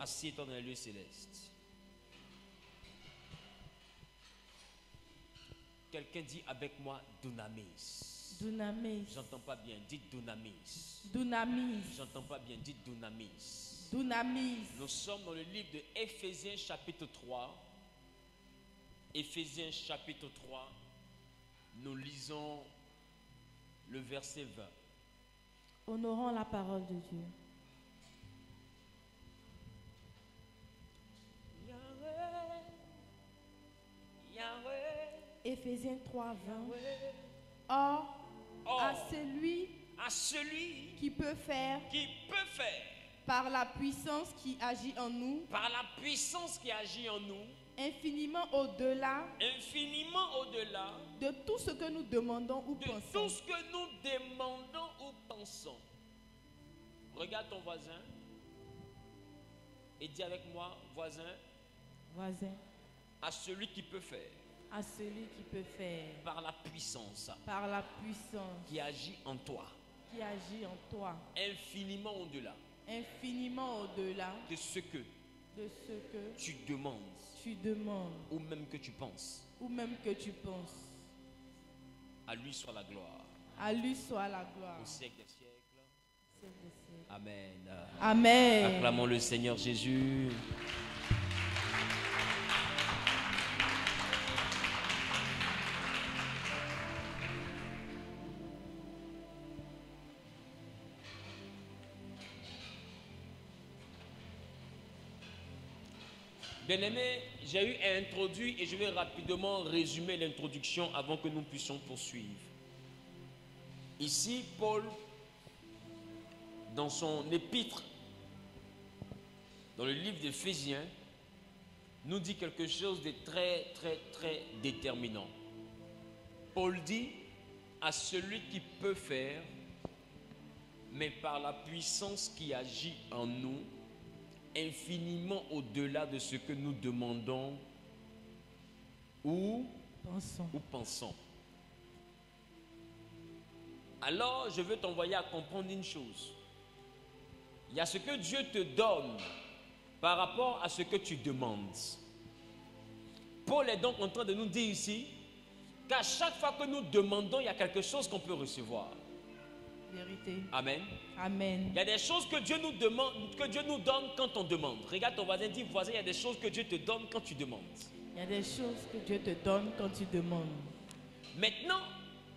Assieds-toi dans les lieux célestes. Quelqu'un dit avec moi dunamis. Dunamis. J'entends pas bien, dites dunamis. Dunamis. J'entends pas bien, dites dunamis. Dunamis. Nous sommes dans le livre de Éphésiens chapitre 3. Éphésiens chapitre 3. Nous lisons le verset 20. Honorons la parole de Dieu. Yahweh, Yahweh, Éphésiens 3, 20. Yahweh. Or, Or, à celui à celui qui peut faire qui peut faire, par la puissance qui agit en nous, par la puissance qui agit en nous, infiniment au-delà infiniment au-delà de tout ce que nous demandons ou de pensons. tout ce que nous demandons ou pensons. Regarde ton voisin et dis avec moi, voisin, Voisin, à celui qui peut faire, à celui qui peut faire par la puissance par la puissance qui agit en toi, qui agit en toi, infiniment au-delà infiniment au-delà de ce que de ce que tu demandes tu demandes ou même que tu penses. ou même que tu penses. À lui soit la gloire À lui soit la gloire. au siècle des siècles. Siècle des siècles. Amen. Amen. Acclamons le Seigneur Jésus. Bien-aimés, j'ai eu à introduire et je vais rapidement résumer l'introduction avant que nous puissions poursuivre. Ici, Paul, dans son épître, dans le livre d'Éphésiens, nous dit quelque chose de très, très, très déterminant. Paul dit à celui qui peut faire, mais par la puissance qui agit en nous, infiniment au-delà de ce que nous demandons ou pensons. Alors, je veux t'envoyer à comprendre une chose. Il y a ce que Dieu te donne par rapport à ce que tu demandes. Paul est donc en train de nous dire ici qu'à chaque fois que nous demandons, il y a quelque chose qu'on peut recevoir. Vérité. Amen. Amen. Il y a des choses que Dieu nous demande, que Dieu nous donne quand on demande. Regarde ton voisin, dis voisin, il y a des choses que Dieu te donne quand tu demandes. Il y a des choses que Dieu te donne quand tu demandes. Maintenant,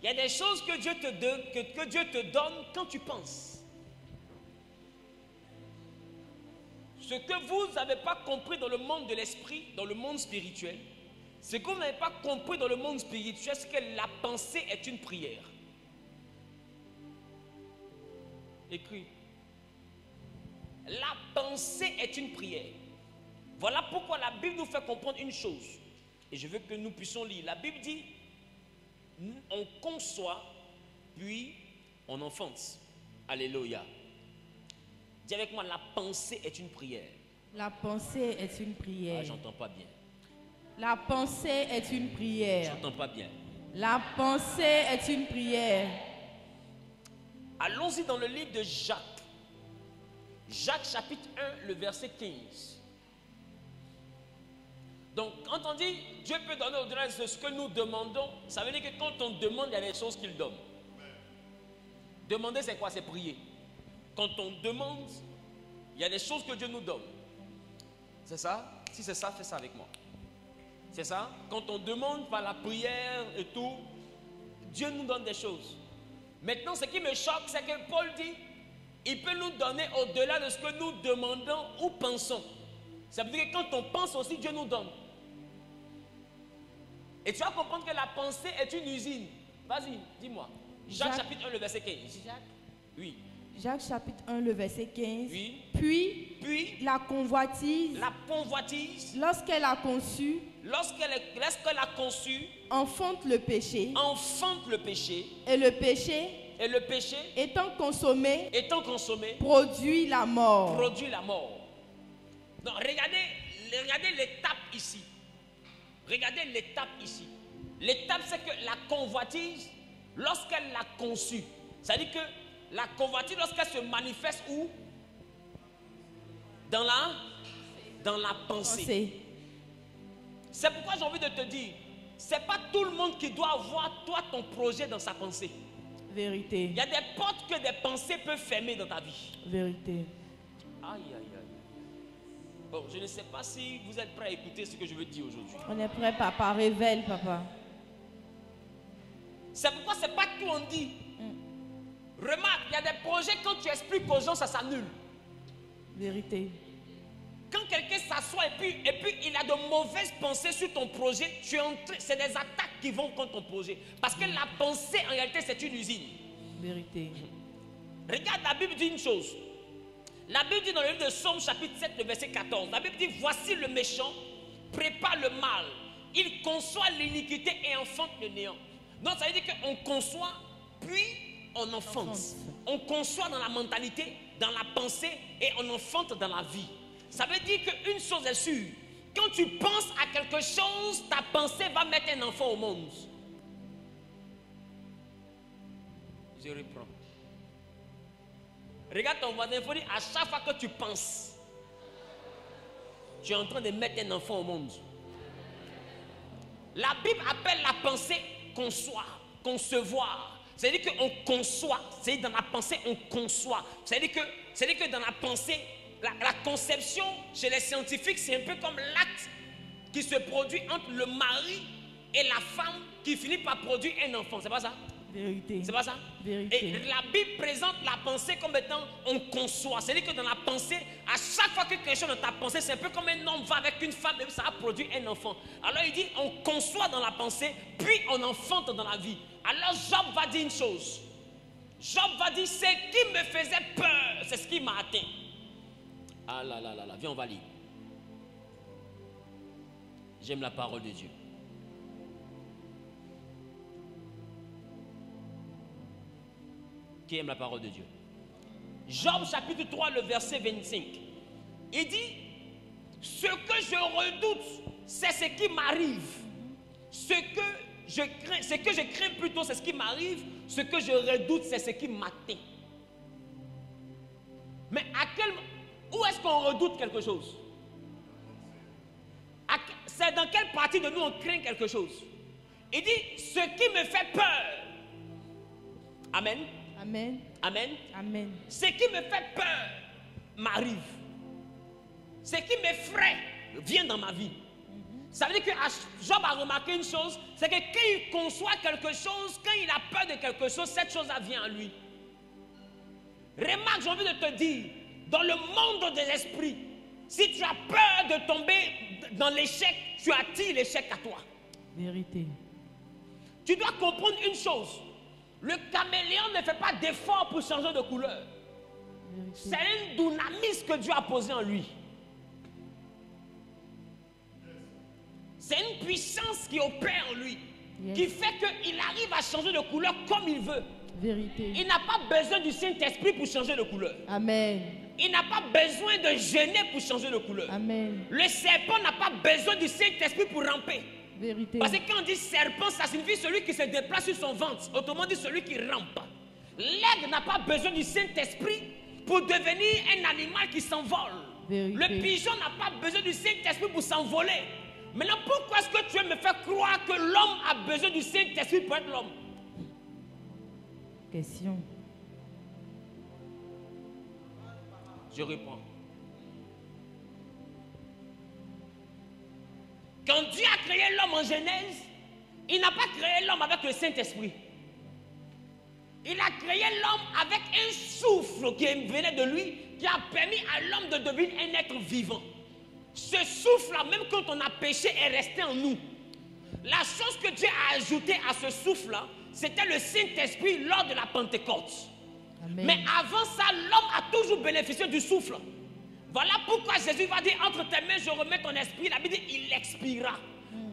il y a des choses que Dieu te donne, que Dieu te donne quand tu penses. Ce que vous n'avez pas compris dans le monde de l'esprit, dans le monde spirituel, ce que vous n'avez pas compris dans le monde spirituel, c'est que la pensée est une prière. Écrit. La pensée est une prière. Voilà pourquoi la Bible nous fait comprendre une chose. Et je veux que nous puissions lire. La Bible dit, on conçoit, puis on enfante. Alléluia. Dis avec moi, la pensée est une prière. La pensée est une prière. Ah, j'entends pas bien. La pensée est une prière. J'entends pas bien. La pensée est une prière. Allons-y dans le livre de Jacques. Jacques chapitre 1, le verset 15. Donc, quand on dit Dieu peut donner au-delà de ce que nous demandons, ça veut dire que quand on demande, il y a des choses qu'il donne. Demander, c'est quoi? C'est prier. Quand on demande, il y a des choses que Dieu nous donne. C'est ça? Si c'est ça, fais ça avec moi. C'est ça? Quand on demande par la prière et tout, Dieu nous donne des choses. Maintenant, ce qui me choque, c'est que Paul dit, il peut nous donner au-delà de ce que nous demandons ou pensons. Ça veut dire que quand on pense aussi, Dieu nous donne. Et tu vas comprendre que la pensée est une usine. Vas-y, dis-moi. Jacques chapitre 1, le verset 15. Jacques, Oui. Jacques chapitre 1, le verset 15. Oui. Puis La convoitise, lorsqu'elle a conçu, lorsqu'elle a conçu, enfante le péché. Et le péché, Étant consommé, produit la mort. Donc, regardez l'étape ici. L'étape, c'est que la convoitise, lorsqu'elle l'a conçue, c'est-à-dire que la convoitise, lorsqu'elle se manifeste où? Dans la dans la pensée. C'est pourquoi j'ai envie de te dire, c'est pas tout le monde qui doit avoir toi ton projet dans sa pensée. Vérité. Il y a des portes que des pensées peuvent fermer dans ta vie. Vérité. Aïe, aïe, aïe. Bon, je ne sais pas si vous êtes prêts à écouter ce que je veux dire aujourd'hui. On est prêt, papa. Révèle, papa. C'est pourquoi c'est pas tout on dit. Remarque, il y a des projets, quand tu expliques aux gens, ça s'annule. Vérité. Quand quelqu'un s'assoit et puis il a de mauvaises pensées sur ton projet, c'est des attaques qui vont contre ton projet. Parce que la pensée, en réalité, c'est une usine. Vérité. Regarde, la Bible dit une chose. La Bible dit dans le livre de Psaume, chapitre 7, le verset 14. La Bible dit, voici le méchant, prépare le mal. Il conçoit l'iniquité et enfante le néant. Donc, ça veut dire qu'on conçoit, puis on enfante. On conçoit dans la mentalité, dans la pensée, et on enfante dans la vie. Ça veut dire qu'une chose est sûre, quand tu penses à quelque chose, ta pensée va mettre un enfant au monde. Je reprends. Regarde ton voisin, il faut dire à chaque fois que tu penses, tu es en train de mettre un enfant au monde. La Bible appelle la pensée concevoir. C'est-à-dire qu'on conçoit, c'est-à-dire dans la pensée on conçoit. C'est-à-dire que dans la pensée, la conception chez les scientifiques, c'est un peu comme l'acte qui se produit entre le mari et la femme qui finit par produire un enfant. C'est pas ça? Vérité. C'est pas ça? Vérité. Et la Bible présente la pensée comme étant on conçoit. C'est-à-dire que dans la pensée, à chaque fois que quelque chose dans ta pensée, c'est un peu comme un homme va avec une femme et ça a produit un enfant. Alors il dit on conçoit dans la pensée, puis on enfante dans la vie. Alors Job va dire une chose. Job va dire ce qui me faisait peur, c'est ce qui m'a atteint. Ah là là là là, viens on va lire. J'aime la parole de Dieu. Qui aime la parole de Dieu? Job chapitre 3, le verset 25. Il dit, ce que je redoute, c'est ce qui m'arrive. Ce que je crains plutôt, c'est ce qui m'arrive. Ce que je redoute, c'est ce qui m'atteint. Mais où est-ce qu'on redoute quelque chose? C'est dans quelle partie de nous on craint quelque chose? Il dit, ce qui me fait peur. Amen. Amen. Amen. Amen. Ce qui me fait peur m'arrive. Ce qui m'effraie vient dans ma vie. Ça veut dire que Job a remarqué une chose, c'est que quand il conçoit quelque chose, quand il a peur de quelque chose, cette chose-là vient à lui. Remarque, j'ai envie de te dire, dans le monde des esprits, si tu as peur de tomber dans l'échec, tu attires l'échec à toi. Vérité. Tu dois comprendre une chose. Le caméléon ne fait pas d'effort pour changer de couleur. C'est un dynamisme que Dieu a posé en lui. C'est une puissance qui opère en lui, qui fait qu'il arrive à changer de couleur comme il veut. Vérité. Il n'a pas besoin du Saint-Esprit pour changer de couleur. Amen. Il n'a pas besoin de jeûner pour changer de couleur. Amen. Le serpent n'a pas besoin du Saint-Esprit pour ramper. Vérité. Parce que quand on dit serpent, ça signifie celui qui se déplace sur son ventre. Autrement dit, celui qui rampe. L'aigle n'a pas besoin du Saint-Esprit pour devenir un animal qui s'envole. Le pigeon n'a pas besoin du Saint-Esprit pour s'envoler. Maintenant, pourquoi est-ce que tu veux me faire croire que l'homme a besoin du Saint-Esprit pour être l'homme? Question. Je réponds. Quand Dieu a créé l'homme en Genèse, il n'a pas créé l'homme avec le Saint-Esprit. Il a créé l'homme avec un souffle qui venait de lui, qui a permis à l'homme de devenir un être vivant. Ce souffle-là, même quand on a péché, est resté en nous. La chose que Dieu a ajoutée à ce souffle-là, c'était le Saint-Esprit lors de la Pentecôte. Amen. Mais avant ça, l'homme a toujours bénéficié du souffle. Voilà pourquoi Jésus va dire, entre tes mains, je remets ton esprit. La Bible dit, il expira.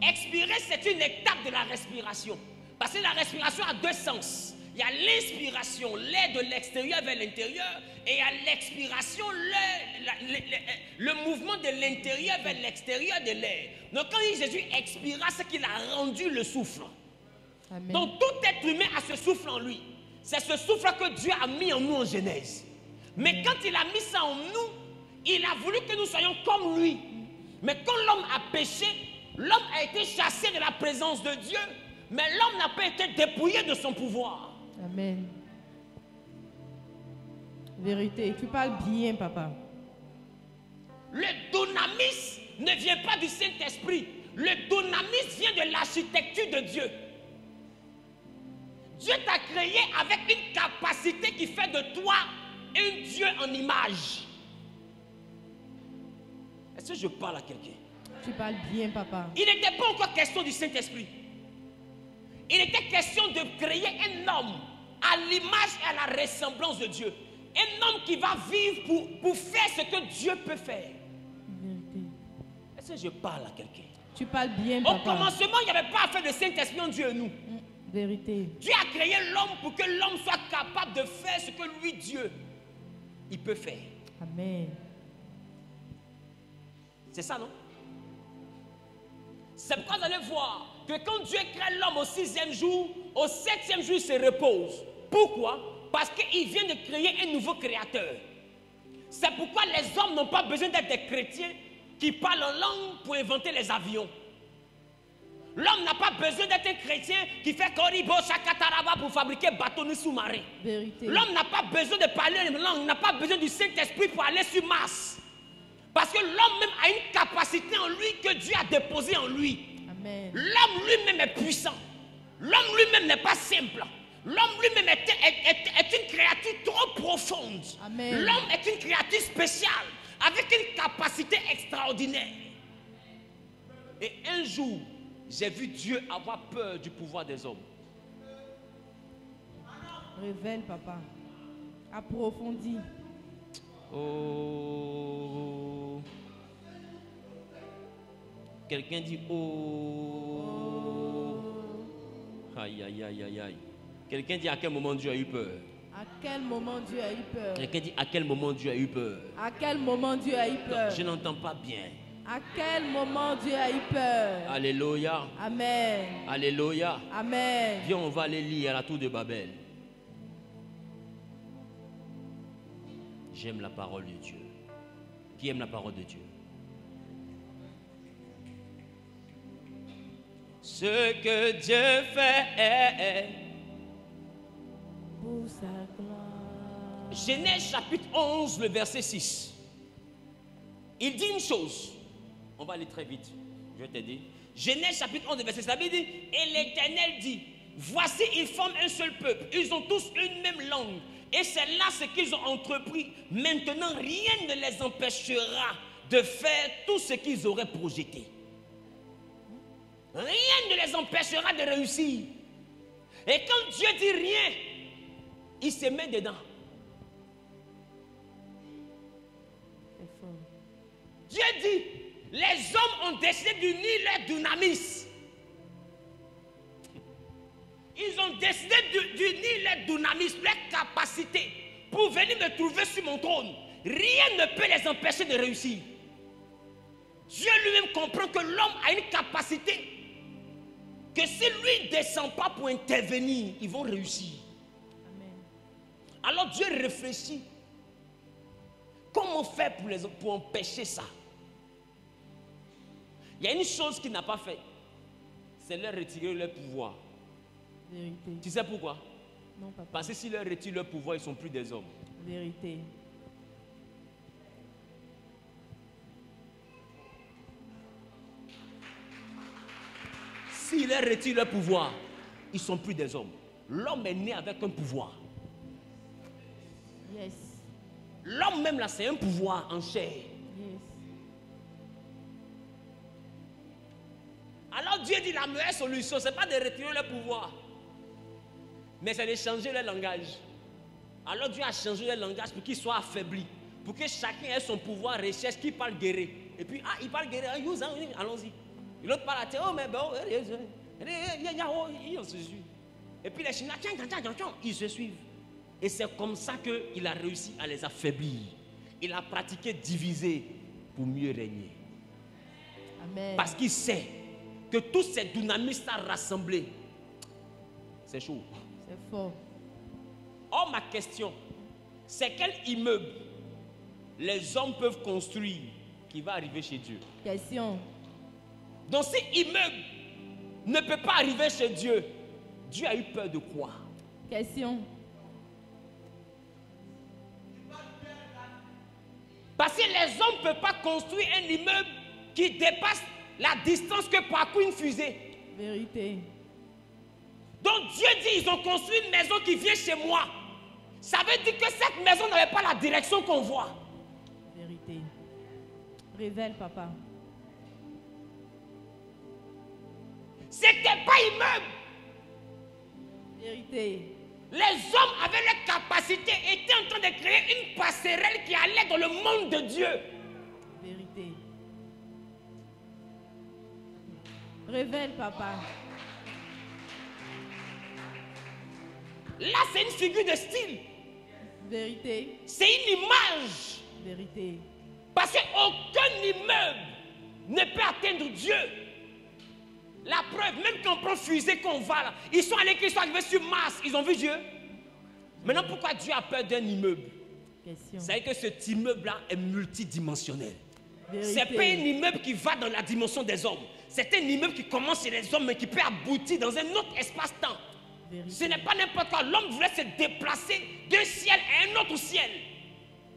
Expirer, c'est une étape de la respiration. Parce que la respiration a deux sens. Il y a l'inspiration, l'air de l'extérieur vers l'intérieur, et il y a l'expiration, le mouvement de l'intérieur vers l'extérieur de l'air. Donc quand Jésus expira, c'est qu'il a rendu le souffle. Amen. Donc tout être humain a ce souffle en lui. C'est ce souffle que Dieu a mis en nous en Genèse. Mais quand il a mis ça en nous, il a voulu que nous soyons comme lui. Mais quand l'homme a péché, l'homme a été chassé de la présence de Dieu, mais l'homme n'a pas été dépouillé de son pouvoir. Amen. Vérité. Tu parles bien, papa. Le dunamis ne vient pas du Saint-Esprit. Le dunamis vient de l'architecture de Dieu. Dieu t'a créé avec une capacité qui fait de toi un Dieu en image. Est-ce que je parle à quelqu'un? Tu parles bien, papa. Il n'était pas encore question du Saint-Esprit. Il était question de créer un homme à l'image et à la ressemblance de Dieu. Un homme qui va vivre pour faire ce que Dieu peut faire. Vérité. Est-ce que je parle à quelqu'un? Tu parles bien, Au papa. commencement, il n'y avait pas affaire de Saint-Esprit en Dieu et nous. Vérité. Dieu a créé l'homme pour que l'homme soit capable de faire ce que lui, Dieu, il peut faire. Amen. C'est ça, non? C'est pourquoi vous allez voir que quand Dieu crée l'homme au 6e jour, au 7e jour, il se repose. Pourquoi? Parce qu'il vient de créer un nouveau créateur. C'est pourquoi les hommes n'ont pas besoin d'être des chrétiens qui parlent en langue pour inventer les avions. L'homme n'a pas besoin d'être un chrétien qui fait Koribo Shakataraba pour fabriquer bateaux sous-marins. Vérité. L'homme n'a pas besoin de parler une langue, n'a pas besoin du Saint-Esprit pour aller sur Mars. Parce que l'homme même a une capacité en lui que Dieu a déposée en lui. Amen. L'homme lui-même est puissant. L'homme lui-même n'est pas simple. L'homme lui-même est une créature trop profonde. Amen. L'homme est une créature spéciale avec une capacité extraordinaire. Et un jour, j'ai vu Dieu avoir peur du pouvoir des hommes. Révèle, papa. Approfondis. Oh. Quelqu'un dit oh. Aïe, aïe, aïe, aïe, aïe. Quelqu'un dit à quel moment Dieu a eu peur. À quel moment Dieu a eu peur? Quelqu'un dit à quel moment Dieu a eu peur. À quel moment Dieu a eu peur? Je n'entends pas bien. À quel moment Dieu a eu peur? Alléluia. Amen. Alléluia. Amen. Viens, on va aller lire à la tour de Babel. J'aime la parole de Dieu. Qui aime la parole de Dieu? Ce que Dieu fait Pour sa gloire. Genèse chapitre 11, le verset 6. Il dit une chose. On va aller très vite. Je vais t'aider. Genèse chapitre 11, le verset 6. Ça veut dire, et l'Éternel dit, voici, ils forment un seul peuple. Ils ont tous une même langue. Et c'est là ce qu'ils ont entrepris. Maintenant, rien ne les empêchera de faire tout ce qu'ils auraient projeté. Rien ne les empêchera de réussir. Et quand Dieu dit rien, il se met dedans. C'est fort. Dieu dit, les hommes ont décidé d'unir leur dunamis. Ils ont décidé d'unir leur dunamis, leur capacité, pour venir me trouver sur mon trône. Rien ne peut les empêcher de réussir. Dieu lui-même comprend que l'homme a une capacité, que si lui ne descend pas pour intervenir, ils vont réussir. Amen. Alors Dieu réfléchit. Comment faire pour empêcher ça? Il y a une chose qu'il n'a pas fait. C'est leur retirer leur pouvoir. Vérité. Tu sais pourquoi? Non, papa. Parce que s'ils leur retirent leur pouvoir, ils ne sont plus des hommes. Vérité. S'ils leur retirent leur pouvoir, ils ne sont plus des hommes. L'homme est né avec un pouvoir. Yes. L'homme même là, c'est un pouvoir en chair. Yes. Alors Dieu dit la meilleure solution, ce n'est pas de retirer leur pouvoir, mais c'est de changer leur langage. Alors Dieu a changé leur langage pour qu'ils soient affaiblis, pour que chacun ait son pouvoir, recherche, qui parle guéri. Et puis, il parle guéri, allons-y. Et l'autre parle à terre, oh mais bon, il se suit. Et puis les Chinois, ils se suivent. Et c'est comme ça qu'il a réussi à les affaiblir. Il a pratiqué diviser pour mieux régner. Amen. Parce qu'il sait que tous ces dynamistes rassemblés, c'est chaud. C'est fort. Or, ma question, c'est quel immeuble les hommes peuvent construire qui va arriver chez Dieu. Question. Donc si immeuble ne peut pas arriver chez Dieu, Dieu a eu peur de quoi? Question. Parce que les hommes ne peuvent pas construire un immeuble qui dépasse la distance que parcourt une fusée. Vérité. Donc Dieu dit, ils ont construit une maison qui vient chez moi. Ça veut dire que cette maison n'avait pas la direction qu'on voit. Vérité. Révèle, papa. C'était pas immeuble. Vérité. Les hommes avaient la capacité, étaient en train de créer une passerelle qui allait dans le monde de Dieu. Vérité. Révèle, papa. Là, c'est une figure de style. Vérité. C'est une image. Vérité. Parce qu'aucun immeuble ne peut atteindre Dieu. La preuve, même quand on prend fusée, qu'on va là, ils sont arrivés sur Mars, ils ont vu Dieu. Maintenant, pourquoi Dieu a peur d'un immeuble? Question. C'est que cet immeuble-là est multidimensionnel. Vérité. C'est pas un immeuble qui va dans la dimension des hommes. C'est un immeuble qui commence chez les hommes, mais qui peut aboutir dans un autre espace-temps. Vérité. Ce n'est pas n'importe quoi. L'homme voulait se déplacer d'un ciel à un autre ciel.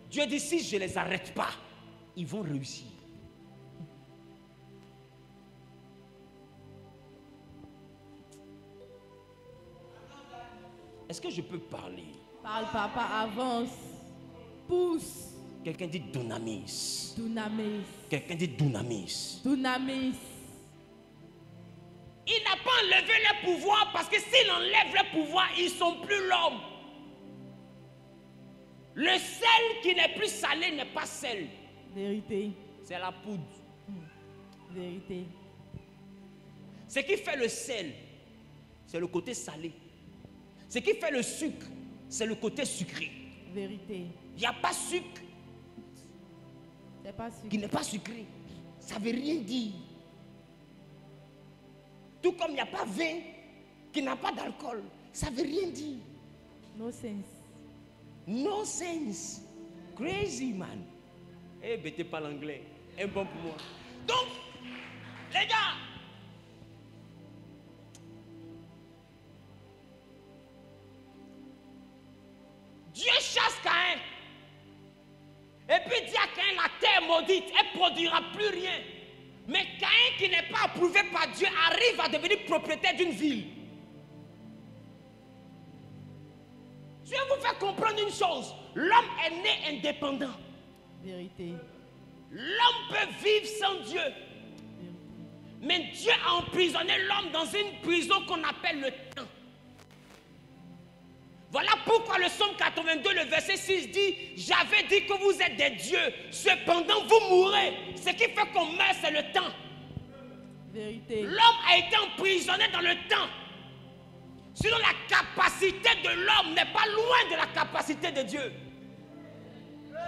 Dieu dit, si je ne les arrête pas, ils vont réussir. Est-ce que je peux parler? Parle, papa, avance. Pousse. Quelqu'un dit dunamis. Dunamis. Quelqu'un dit dunamis. Dunamis. Il n'a pas enlevé leur pouvoir parce que s'il enlève leur pouvoir, ils ne sont plus l'homme. Le sel qui n'est plus salé n'est pas sel. Vérité. C'est la poudre. Vérité. Ce qui fait le sel, c'est le côté salé. Ce qui fait le sucre, c'est le côté sucré. Vérité. Il n'y a pas sucre C'est pas sûr. qui n'est pas sucré. Ça ne veut rien dire. Tout comme il n'y a pas vin qui n'a pas d'alcool. Ça ne veut rien dire. No sense. No sense. Crazy man. Eh ben, t'es pas l'anglais. Un bon pour moi. Donc, les gars, Dieu chasse Caïn. Et puis dit à Caïn, la terre maudite, elle ne produira plus rien. Mais Caïn, qui n'est pas approuvé par Dieu, arrive à devenir propriétaire d'une ville. Je vais vous faire comprendre une chose. L'homme est né indépendant. Vérité. L'homme peut vivre sans Dieu. Vérité. Mais Dieu a emprisonné l'homme dans une prison qu'on appelle le temps. Voilà pourquoi le psaume 82, le verset 6 dit, j'avais dit que vous êtes des dieux, cependant vous mourrez. Ce qui fait qu'on meurt, c'est le temps. Vérité. L'homme a été emprisonné dans le temps. Sinon, la capacité de l'homme n'est pas loin de la capacité de Dieu.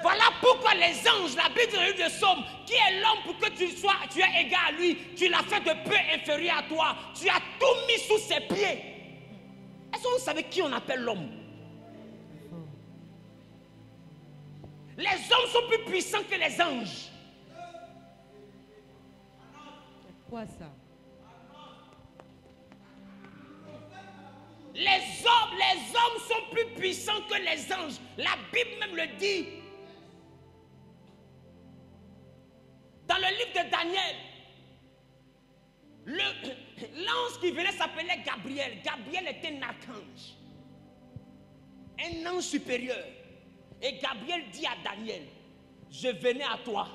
Voilà pourquoi les anges, la Bible dans le livre de Psaume, qui est l'homme pour que tu es égal à lui, tu l'as fait de peu inférieur à toi, tu as tout mis sous ses pieds. Est-ce que vous savez qui on appelle l'homme? Les hommes sont plus puissants que les anges. C'est quoi ça? Les hommes sont plus puissants que les anges. La Bible même le dit. Dans le livre de Daniel, l'ange qui venait s'appelait Gabriel. Gabriel était un archange. Un ange supérieur. Et Gabriel dit à Daniel, je venais à toi,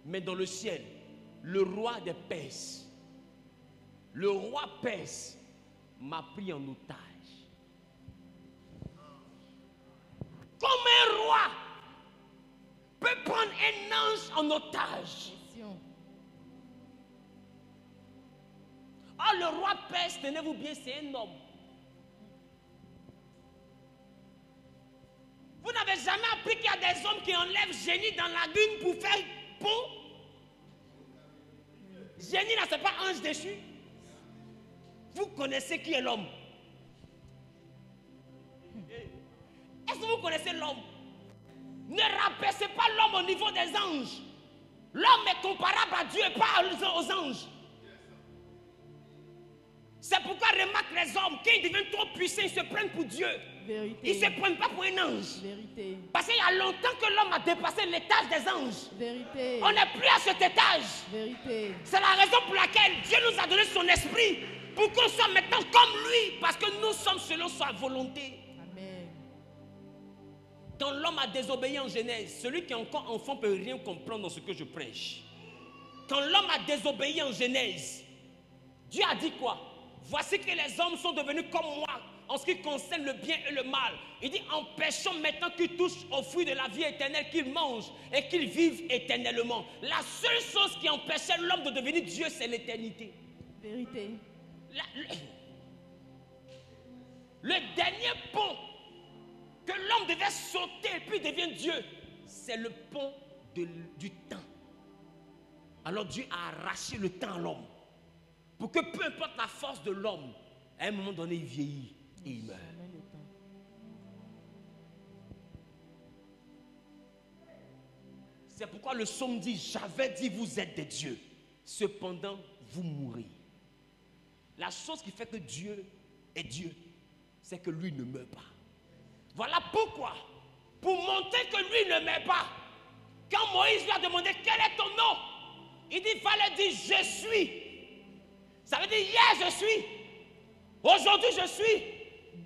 mais dans le ciel, le roi des Perses, le roi perse m'a pris en otage. Comme un roi peut prendre un ange en otage. Question. Oh, le roi perse, tenez-vous bien, c'est un homme. Vous n'avez jamais appris qu'il y a des hommes qui enlèvent génie dans la lune pour faire pont? Génie, là, c'est pas ange déchu. Vous connaissez qui est l'homme? Est-ce que vous connaissez l'homme? Ne rabaissez pas l'homme au niveau des anges. L'homme est comparable à Dieu et pas aux anges. C'est pourquoi remarque les hommes, quand ils deviennent trop puissants, ils se prennent pour Dieu. Vérité. Ils ne se prennent pas pour un ange. Vérité. Parce qu'il y a longtemps que l'homme a dépassé l'étage des anges. Vérité. On n'est plus à cet étage. Vérité. C'est la raison pour laquelle Dieu nous a donné son esprit. Pour qu'on soit maintenant comme lui. Parce que nous sommes selon sa volonté. Amen. Quand l'homme a désobéi en Genèse, celui qui est encore enfant ne peut rien comprendre dans ce que je prêche. Quand l'homme a désobéi en Genèse, Dieu a dit quoi? Voici que les hommes sont devenus comme moi en ce qui concerne le bien et le mal. Il dit, empêchons maintenant qu'ils touchent au fruit de la vie éternelle, qu'ils mangent et qu'ils vivent éternellement. La seule chose qui empêchait l'homme de devenir Dieu, c'est l'éternité. Vérité. Le dernier pont que l'homme devait sauter et puis devient Dieu, c'est le pont du temps. Alors Dieu a arraché le temps à l'homme. Pour que peu importe la force de l'homme, à un moment donné, il vieillit et il meurt. C'est pourquoi le psaume dit, j'avais dit vous êtes des dieux, cependant vous mourrez. La chose qui fait que Dieu est Dieu, c'est que lui ne meurt pas. Voilà pourquoi, pour montrer que lui ne meurt pas, quand Moïse lui a demandé quel est ton nom, il dit, fallait dire je suis. Ça veut dire hier je suis, aujourd'hui je suis,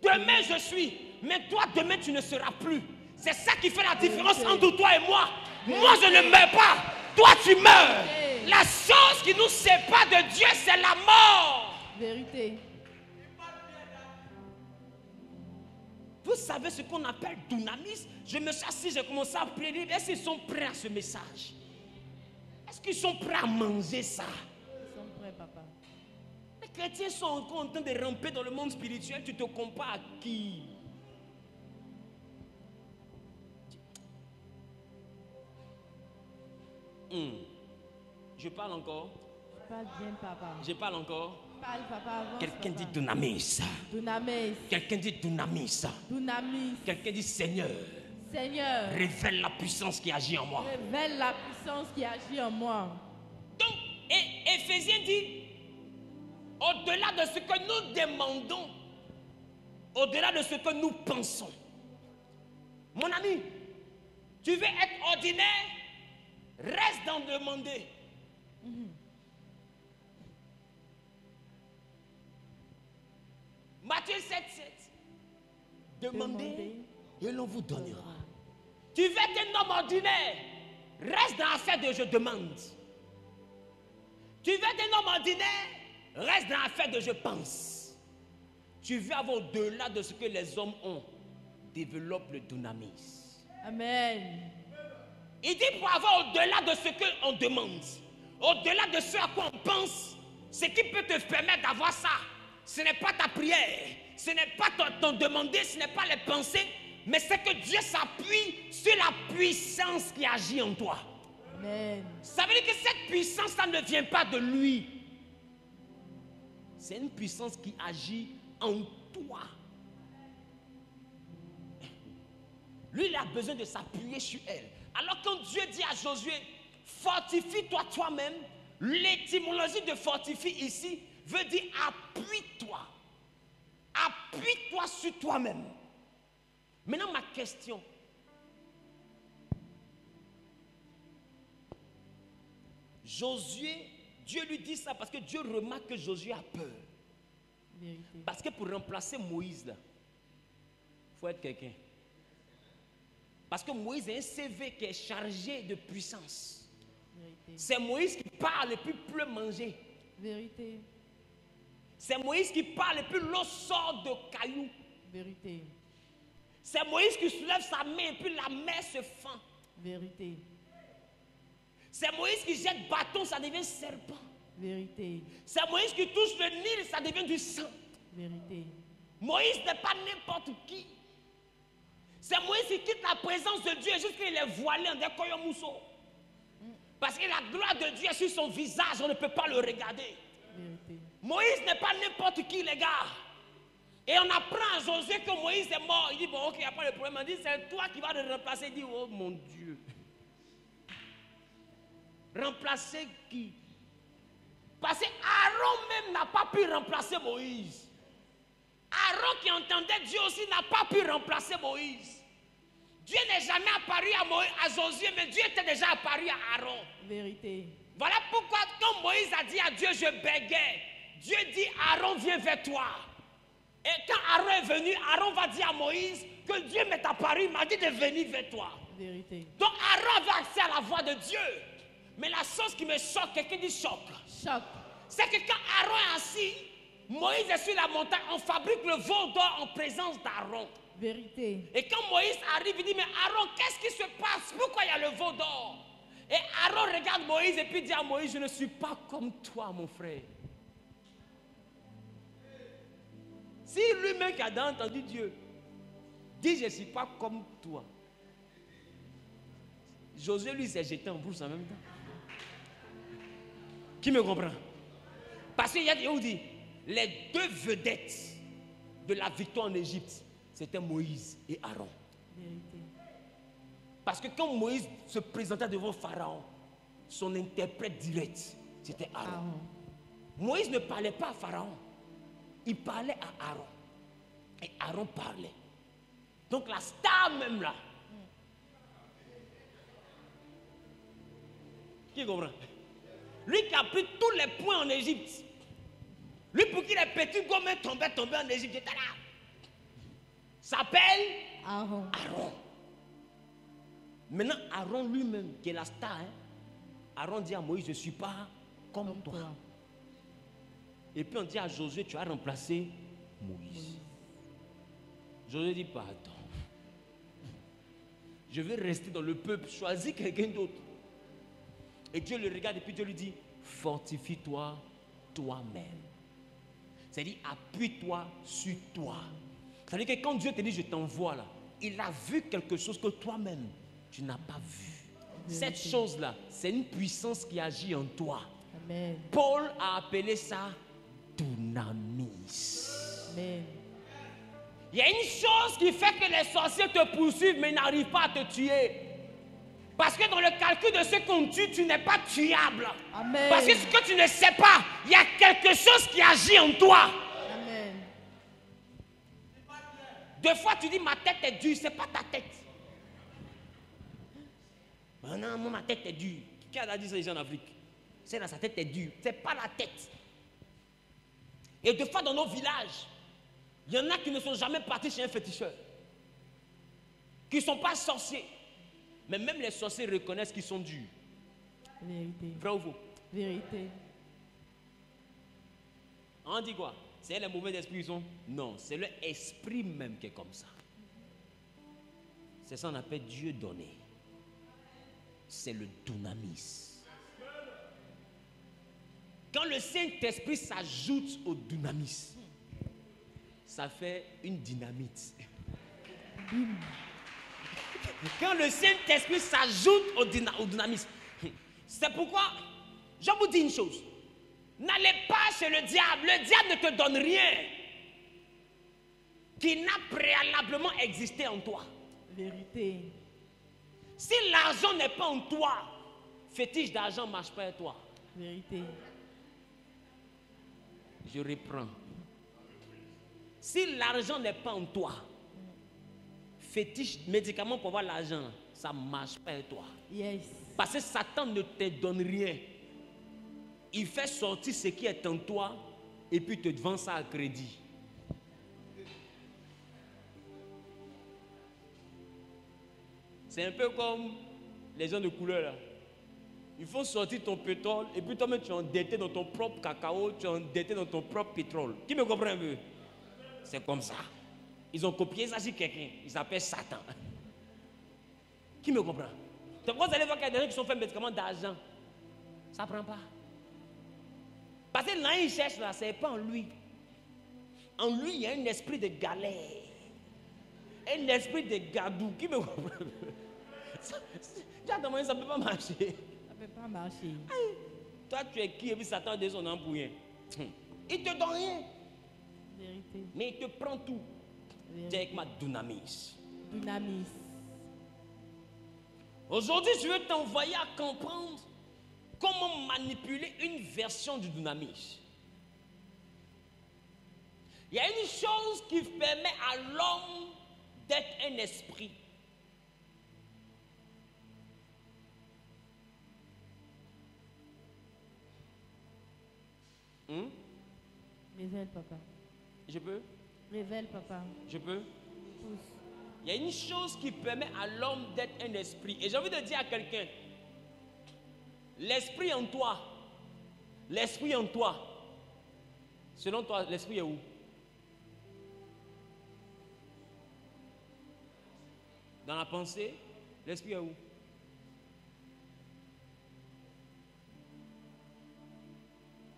demain je suis, mais toi demain tu ne seras plus. C'est ça qui fait la différence entre toi et moi. Moi je ne meurs pas, toi tu meurs. La chose qui nous sépare de Dieu, c'est la mort. Vérité. Vous savez ce qu'on appelle dunamis? Je me suis assis, j'ai commencé à prier. Est-ce qu'ils sont prêts à ce message? Est-ce qu'ils sont prêts à manger ça? Ils sont prêts, papa. Les chrétiens sont encore en train de ramper dans le monde spirituel. Tu te compares à qui? Je parle encore. Je parle bien, papa. Je parle encore. Parle, papa, avance, Quelqu'un papa. dit dunamis. Dunamis. Quelqu'un dit dunamis. Dunamis. Quelqu'un dit Seigneur. Seigneur. Révèle la puissance qui agit en moi. Révèle la puissance qui agit en moi. Donc, et Éphésiens dit, au-delà de ce que nous demandons, au-delà de ce que nous pensons. Mon ami, tu veux être ordinaire, reste d'en demander. Matthieu 7, 7. Demandez et l'on vous donnera. Tu veux être un homme ordinaire, reste dans l'affaire de je demande. Tu veux être un homme ordinaire, reste dans l'affaire de je pense. Tu veux avoir au-delà de ce que les hommes ont, développe le dunamis. Amen. Il dit pour avoir au-delà de ce qu'on demande, au-delà de ce à quoi on pense, ce qui peut te permettre d'avoir ça, ce n'est pas ta prière, ce n'est pas ton demander, ce n'est pas les pensées, mais c'est que Dieu s'appuie sur la puissance qui agit en toi. Amen. Ça veut dire que cette puissance-là ne vient pas de lui. C'est une puissance qui agit en toi. Lui, il a besoin de s'appuyer sur elle. Alors quand Dieu dit à Josué, fortifie-toi toi-même, l'étymologie de fortifie ici veut dire appuie-toi. Appuie-toi sur toi-même. Maintenant, ma question. Josué, Dieu lui dit ça parce que Dieu remarque que Josué a peur. Vérité. Parce que pour remplacer Moïse, là, il faut être quelqu'un. Parce que Moïse est un CV qui est chargé de puissance. Vérité. C'est Moïse qui parle et puis pleut manger. Vérité. C'est Moïse qui parle et puis l'eau sort de cailloux. Vérité. C'est Moïse qui soulève sa main et puis la mer se fend. Vérité. C'est Moïse qui jette bâton, ça devient serpent. Vérité. C'est Moïse qui touche le Nil, ça devient du sang. Vérité. Moïse n'est pas n'importe qui. C'est Moïse qui quitte la présence de Dieu jusqu'à il est voilé en décoyant mousseau. Parce que la gloire de Dieu est sur son visage, on ne peut pas le regarder. Vérité. Moïse n'est pas n'importe qui, les gars. Et on apprend à Josué que Moïse est mort. Il dit, bon, ok, il n'y a pas de problème. On dit, c'est toi qui vas le remplacer. Il dit, oh mon Dieu. Remplacer qui? Parce qu'Aaron même n'a pas pu remplacer Moïse. Aaron qui entendait Dieu aussi n'a pas pu remplacer Moïse. Dieu n'est jamais apparu à Josué, mais Dieu était déjà apparu à Aaron. Vérité. Voilà pourquoi quand Moïse a dit à Dieu, je bégais, Dieu dit, Aaron viens vers toi. Et quand Aaron est venu, Aaron va dire à Moïse que Dieu m'est apparu, il m'a dit de venir vers toi. Vérité. Donc Aaron avait accès à la voix de Dieu. Mais la chose qui me choque, quelqu'un dit choc. Choc. C'est que quand Aaron est assis, Moïse est sur la montagne, on fabrique le veau d'or en présence d'Aaron. Vérité. Et quand Moïse arrive, il dit, mais Aaron, qu'est-ce qui se passe? Pourquoi il y a le veau d'or? Et Aaron regarde Moïse et puis dit à Moïse, je ne suis pas comme toi, mon frère. Si lui-même qui a entendu Dieu dit, je ne suis pas comme toi. Josué, lui, s'est jeté en bourse en même temps. Qui me comprend? Parce qu'il y a dit, les deux vedettes de la victoire en Égypte, c'était Moïse et Aaron. Vérité. Parce que quand Moïse se présentait devant Pharaon, son interprète direct, c'était Aaron. Aaron. Moïse ne parlait pas à Pharaon, il parlait à Aaron. Et Aaron parlait. Donc la star même là. Qui comprend? Lui qui a pris tous les points en Égypte. Lui pour qui les petits gommes tombaient en Égypte. S'appelle Aaron. Aaron. Maintenant, Aaron lui-même, qui est la star, Aaron dit à Moïse, je ne suis pas comme toi. Et puis on dit à Josué, tu as remplacé Moïse. Josué dit, pardon. Je vais rester dans le peuple, choisis quelqu'un d'autre. Et Dieu le regarde et puis Dieu lui dit, fortifie-toi toi-même. C'est-à-dire, appuie-toi sur toi. C'est-à-dire que quand Dieu te dit, je t'envoie là, il a vu quelque chose que toi-même, tu n'as pas vu. Cette chose-là, c'est une puissance qui agit en toi. Amen. Paul a appelé ça dunamis. Amen. Il y a une chose qui fait que les sorciers te poursuivent, mais ils n'arrivent pas à te tuer. Parce que dans le calcul de ce qu'on tue, tu n'es pas tuable. Amen. Parce que ce que tu ne sais pas, il y a quelque chose qui agit en toi. Amen. Deux fois, tu dis, ma tête est dure, ce n'est pas ta tête. Oh non, moi, ma tête est dure. Qui a dit ça ici en Afrique? C'est là, sa tête est dure. Ce n'est pas la tête. Et deux fois, dans nos villages, il y en a qui ne sont jamais partis chez un féticheur. Qui ne sont pas sorciers. Mais même les sorciers reconnaissent qu'ils sont durs. Vérité. Vrai ou faux? Vérité. On dit quoi? C'est les mauvais esprits qui sont? Non, c'est leur esprit même qui est comme ça. C'est ça qu'on appelle Dieu donné. C'est le dunamis. Quand le Saint-Esprit s'ajoute au dunamis, ça fait une dynamite. Quand le Saint-Esprit s'ajoute au dynamisme, c'est pourquoi je vous dis une chose. N'allez pas chez le diable. Le diable ne te donne rien qui n'a préalablement existé en toi. Vérité. Si l'argent n'est pas en toi, fétiche d'argent ne marche pas en toi. Vérité. Je reprends. Si l'argent n'est pas en toi, fétiche, médicament pour avoir l'argent, ça ne marche pas avec toi. Yes. Parce que Satan ne te donne rien. Il fait sortir ce qui est en toi et puis te vend ça à crédit. C'est un peu comme les gens de couleur là. Il faut sortir ton pétrole et puis toi-même tu es endetté dans ton propre cacao, tu es endetté dans ton propre pétrole. Qui me comprend un peu? C'est comme ça. Ils ont copié ça sur quelqu'un. Ils s'appellent Satan. Qui me comprend? Donc quand vous allez voir qu'il y a des gens qui sont faits médicaments d'argent, ça ne prend pas. Parce que là, il cherche là, ce n'est pas en lui. En lui, il y a un esprit de galère. Un esprit de gadou. Qui me comprend? Tu as demandé, ça ne peut pas marcher. Ça ne peut pas marcher. Toi, tu es qui et puis Satan a donné son âme pour rien. Il ne te donne rien. Vérité. Mais il te prend tout. Dis avec ma dunamis. Dunamis. Aujourd'hui, je veux t'envoyer à comprendre comment manipuler une version du dunamis. Il y a une chose qui permet à l'homme d'être un esprit. Révèle, papa. Je peux? Révèle, papa. Je peux? Pousse. Il y a une chose qui permet à l'homme d'être un esprit. Et j'ai envie de dire à quelqu'un, l'esprit en toi, selon toi, l'esprit est où? Dans la pensée, l'esprit est où?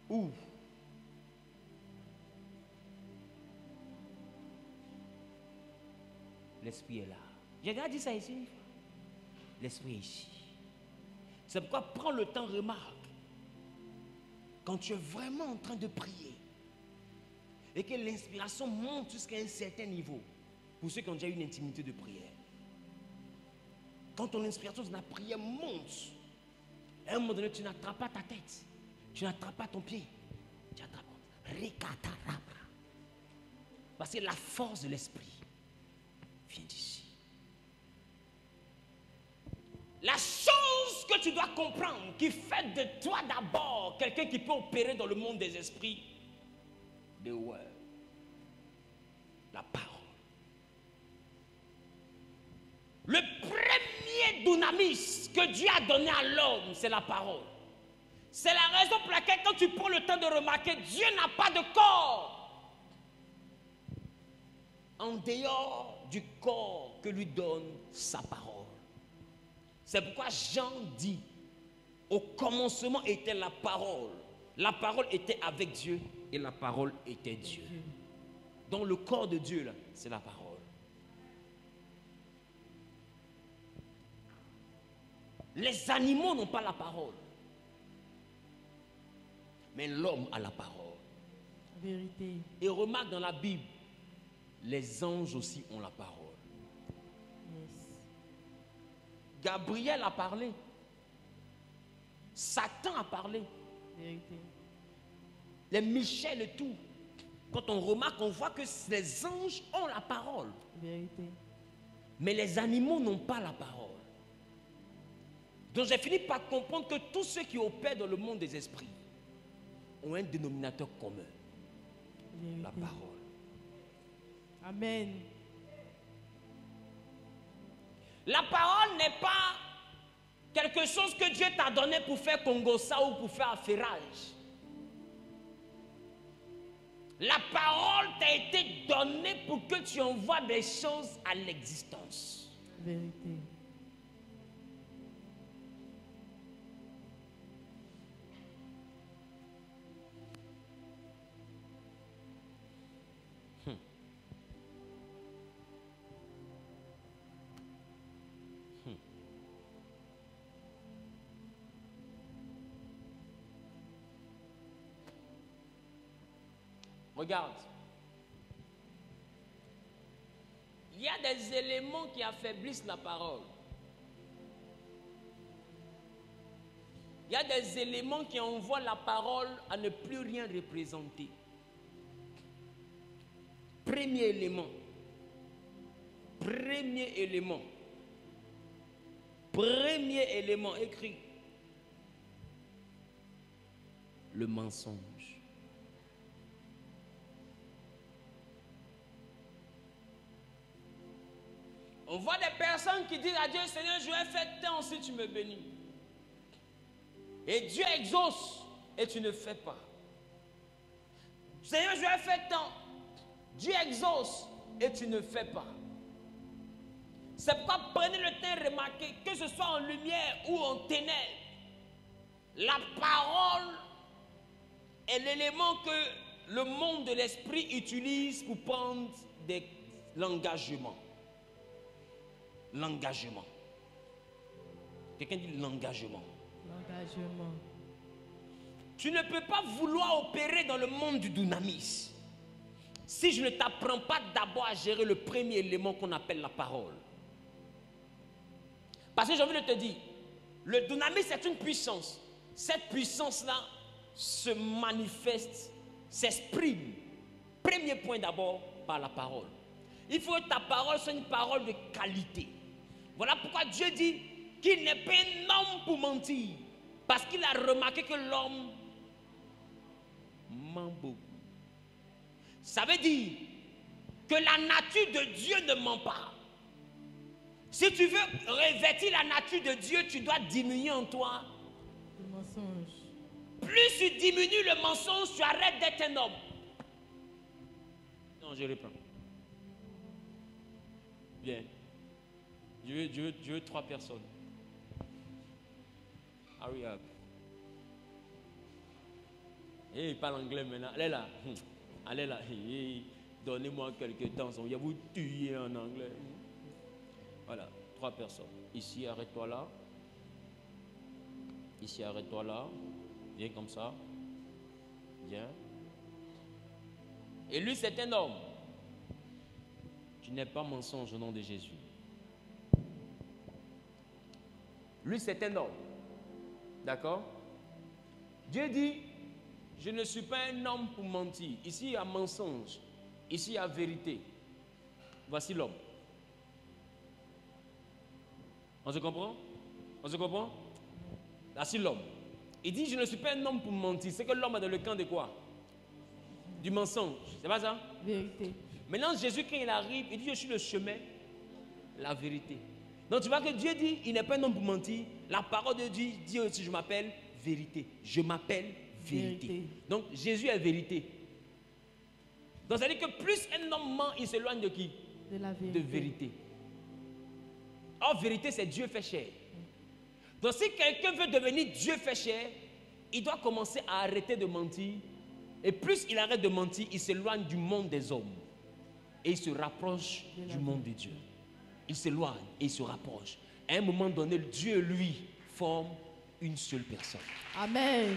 Où? L'esprit est là. J'ai déjà dit ça ici une fois. L'esprit est ici. C'est pourquoi prends le temps, remarque. Quand tu es vraiment en train de prier et que l'inspiration monte jusqu'à un certain niveau, pour ceux qui ont déjà eu une intimité de prière, quand ton inspiration de la prière monte, à un moment donné, tu n'attrapes pas ta tête, tu n'attrapes pas ton pied, tu attrapes. Parce que la force de l'esprit vient d'ici. La chose que tu dois comprendre, qui fait de toi d'abord quelqu'un qui peut opérer dans le monde des esprits, the word, la parole. Le premier dunamis que Dieu a donné à l'homme, c'est la parole. C'est la raison pour laquelle quand tu prends le temps de remarquer, Dieu n'a pas de corps en dehors du corps que lui donne sa parole. C'est pourquoi Jean dit, au commencement était la parole. La parole était avec Dieu et la parole était Dieu. Donc le corps de Dieu, là, c'est la parole. Les animaux n'ont pas la parole. Mais l'homme a la parole. Vérité. Et remarque dans la Bible, les anges aussi ont la parole. Yes. Gabriel a parlé. Satan a parlé. Vérité. Les Michel et tout. Quand on remarque, on voit que les anges ont la parole. Vérité. Mais les animaux n'ont pas la parole. Donc j'ai fini par comprendre que tous ceux qui opèrent dans le monde des esprits ont un dénominateur commun. Vérité. La parole. Amen. La parole n'est pas quelque chose que Dieu t'a donné pour faire Congossa ou pour faire affairage. La parole t'a été donnée pour que tu envoies des choses à l'existence. Vérité. Regarde. Il y a des éléments qui affaiblissent la parole. Il y a des éléments qui envoient la parole à ne plus rien représenter. Premier élément. Premier élément. Premier élément écrit. Le mensonge. On voit des personnes qui disent à Dieu, Seigneur, je vais faire tant si tu me bénis. Et Dieu exauce et tu ne fais pas. Seigneur, je vais faire tant. Dieu exauce et tu ne fais pas. C'est pourquoi prenez le temps de remarquer, que ce soit en lumière ou en ténèbres, la parole est l'élément que le monde de l'esprit utilise pour prendre l'engagement. L'engagement. Quelqu'un dit l'engagement. L'engagement. Tu ne peux pas vouloir opérer dans le monde du dunamis si je ne t'apprends pas d'abord à gérer le premier élément qu'on appelle la parole. Parce que j'ai envie de te dire, le dunamis c'est une puissance. cette puissance-là se manifeste, s'exprime. Premier point d'abord, par la parole. Il faut que ta parole soit une parole de qualité. Voilà pourquoi Dieu dit qu'il n'est pas un homme pour mentir. Parce qu'il a remarqué que l'homme ment beaucoup. Ça veut dire que la nature de Dieu ne ment pas. Si tu veux revêtir la nature de Dieu, tu dois diminuer en toi Le mensonge. Plus tu diminues le mensonge, tu arrêtes d'être un homme. Non, je reprends. Bien. Je veux 3 personnes. Hurry up. Il parle anglais maintenant. Allez là. Allez là. Donnez-moi quelques temps. Il va vous tuer en anglais. Voilà. 3 personnes. Ici, arrête-toi là. Ici, arrête-toi là. Viens comme ça. Viens. Et lui, c'est un homme. Tu n'es pas mensonge au nom de Jésus. Lui, c'est un homme. D'accord? Dieu dit, je ne suis pas un homme pour mentir. Ici, il y a mensonge. Ici, il y a vérité. Voici l'homme. On se comprend? On se comprend? Voici l'homme. Il dit, je ne suis pas un homme pour mentir. C'est que l'homme est dans le camp de quoi? Du mensonge. C'est pas ça? Vérité. Maintenant, Jésus, quand il arrive, il dit, je suis le chemin, la vérité. Donc, tu vois que Dieu dit, il n'est pas un homme pour mentir. La parole de Dieu dit aussi, je m'appelle vérité. Je m'appelle vérité. Donc, Jésus est vérité. Donc, ça veut dire que plus un homme ment, il s'éloigne de qui? De la vérité. De vérité. Or, vérité, c'est Dieu fait chair. Donc, si quelqu'un veut devenir Dieu fait chair, il doit commencer à arrêter de mentir. Et plus il arrête de mentir, il s'éloigne du monde des hommes. Et il se rapproche du monde de Dieu. Il s'éloigne et il se rapproche. À un moment donné, Dieu, lui, forme une seule personne. Amen.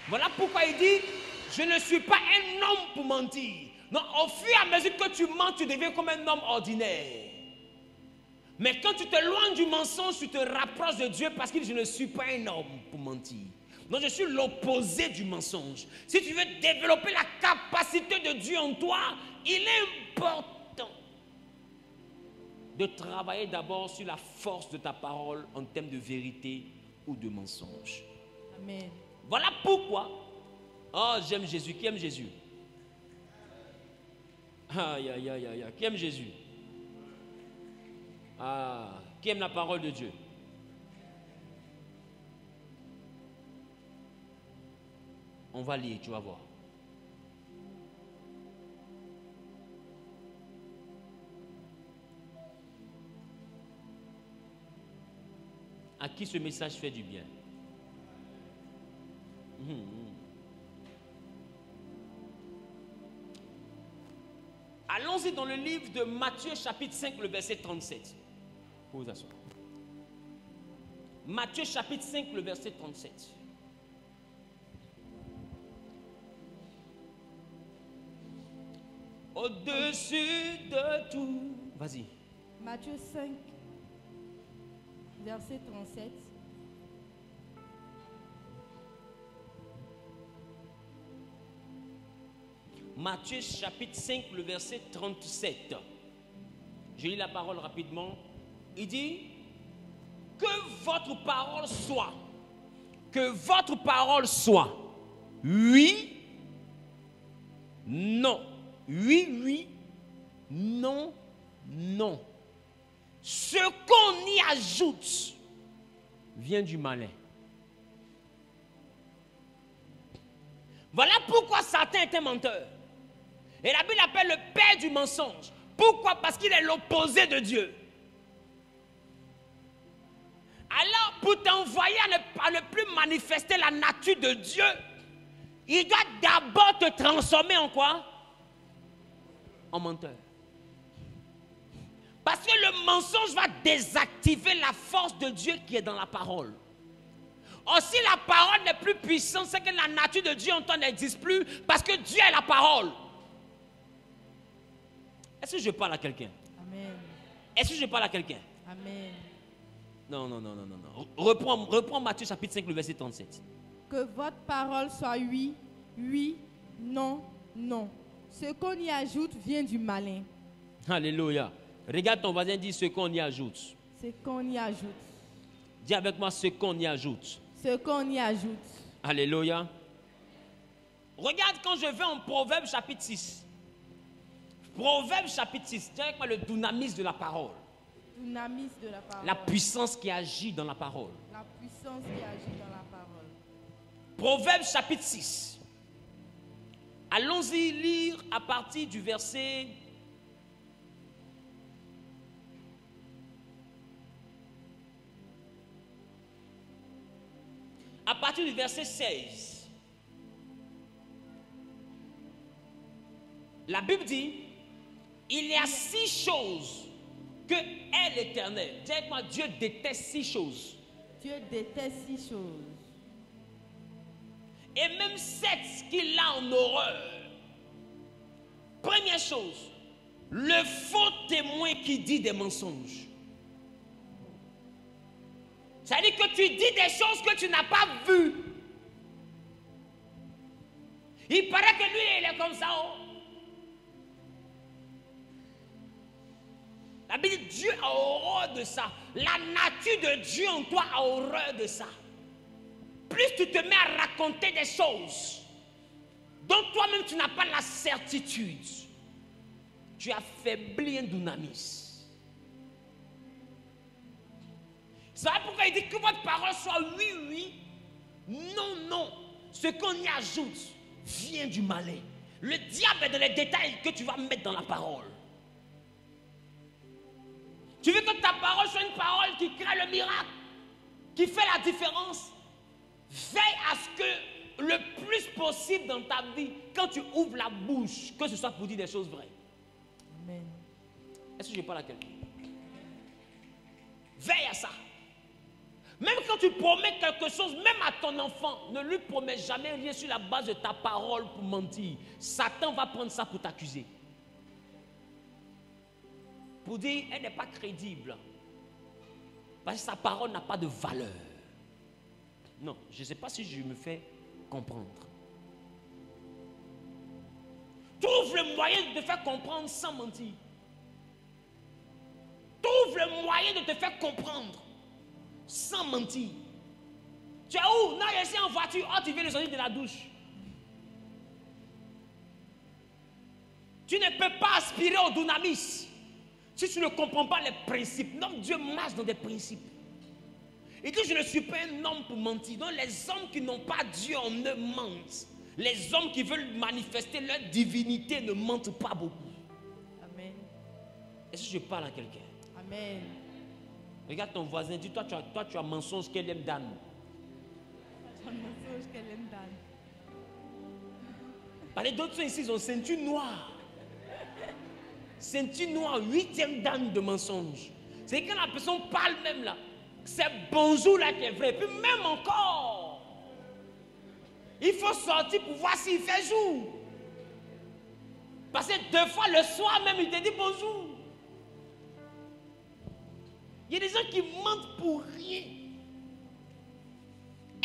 Voilà pourquoi il dit, je ne suis pas un homme pour mentir. Non, au fur et à mesure que tu mens, tu deviens comme un homme ordinaire. Mais quand tu t'éloignes du mensonge, tu te rapproches de Dieu parce qu'il dit, je ne suis pas un homme pour mentir. Donc je suis l'opposé du mensonge. Si tu veux développer la capacité de Dieu en toi, il est important de travailler d'abord sur la force de ta parole en termes de vérité ou de mensonge. Amen. Voilà pourquoi. Oh, j'aime Jésus. Qui aime Jésus? Aïe, aïe, aïe, aïe. Qui aime Jésus? Ah, qui aime la parole de Dieu? On va lire, tu vas voir. À qui ce message fait du bien? Allons-y dans le livre de Matthieu chapitre 5, le verset 37. Vous asseoir. Matthieu chapitre 5, le verset 37. Au-dessus de tout. Vas-y. Matthieu 5, verset 37. Matthieu chapitre 5, le verset 37. Je lis la parole rapidement. Il dit, que votre parole soit. Que votre parole soit. Oui. Non. Oui, oui. Non, non. Ce qu'on y ajoute vient du malin. Voilà pourquoi Satan est un menteur. Et la Bible l'appelle le père du mensonge. Pourquoi? Parce qu'il est l'opposé de Dieu. Alors, pour t'envoyer à ne plus manifester la nature de Dieu, il doit d'abord te transformer en quoi? En menteur. Parce que le mensonge va désactiver la force de Dieu qui est dans la parole. Or, si la parole n'est plus puissante, c'est que la nature de Dieu en toi n'existe plus parce que Dieu est la parole. Est-ce que je parle à quelqu'un? Amen. Est-ce que je parle à quelqu'un? Amen. Non, non, non, non, non, non. Reprends Matthieu chapitre 5, le verset 37. Que votre parole soit oui, oui, non, non. Ce qu'on y ajoute vient du malin. Alléluia. Regarde ton voisin, dis ce qu'on y ajoute. Ce qu'on y ajoute. Dis avec moi ce qu'on y ajoute. Ce qu'on y ajoute. Alléluia. Regarde quand je vais en Proverbe chapitre 6. Proverbe chapitre 6. Dis avec moi le dynamisme de la parole. Dynamisme de la parole. La puissance qui agit dans la parole. La puissance qui agit dans la parole. Proverbe chapitre 6. Allons-y lire à partir du verset... À partir du verset 16. La Bible dit, il y a 6 choses que est l'Éternel. Dis avec moi, Dieu déteste 6 choses. Dieu déteste 6 choses. Et même 7 qu'il a en horreur. Première chose, le faux témoin qui dit des mensonges. Ça veut dire que tu dis des choses que tu n'as pas vues. Il paraît que lui, il est comme ça. Oh. La Bible dit Dieu a horreur de ça. La nature de Dieu en toi a horreur de ça. Plus tu te mets à raconter des choses dont toi-même tu n'as pas la certitude, tu affaiblis un dynamis. C'est pourquoi il dit que votre parole soit oui, oui, non, non. Ce qu'on y ajoute vient du malin. Le diable est dans les détails que tu vas mettre dans la parole. Tu veux que ta parole soit une parole qui crée le miracle, qui fait la différence. Veille à ce que le plus possible dans ta vie, quand tu ouvres la bouche, que ce soit pour dire des choses vraies. Amen. Est-ce que je parle à quelqu'un? Veille à ça. Même quand tu promets quelque chose, même à ton enfant, ne lui promets jamais rien sur la base de ta parole pour mentir. Satan va prendre ça pour t'accuser. Pour dire, elle n'est pas crédible. Parce que sa parole n'a pas de valeur. Non, je ne sais pas si je me fais comprendre. Trouve le moyen de te faire comprendre sans mentir. Trouve le moyen de te faire comprendre sans mentir. Tu es où? Non, je suis en voiture. Oh, tu viens de sortir de la douche. Tu ne peux pas aspirer au dynamis si tu ne comprends pas les principes. Non, Dieu marche dans des principes. Il dit, je ne suis pas un homme pour mentir. Donc les hommes qui n'ont pas Dieu en eux mentent. Les hommes qui veulent manifester leur divinité ne mentent pas beaucoup. Amen. Est-ce que je parle à quelqu'un? Amen. Regarde ton voisin, dis, toi tu as mensonge qu'elle aime Dan. Tu as un mensonge qu'elle aime Dan. Parce que d'autres ici, ils ont ceinture noire. Ceinture noire, 8e dan de mensonge. C'est quand la personne parle même là. C'est bonjour là qui est vrai. Puis même encore, il faut sortir pour voir s'il fait jour. Parce que 2 fois le soir même, il te dit bonjour. Il y a des gens qui mentent pour rien.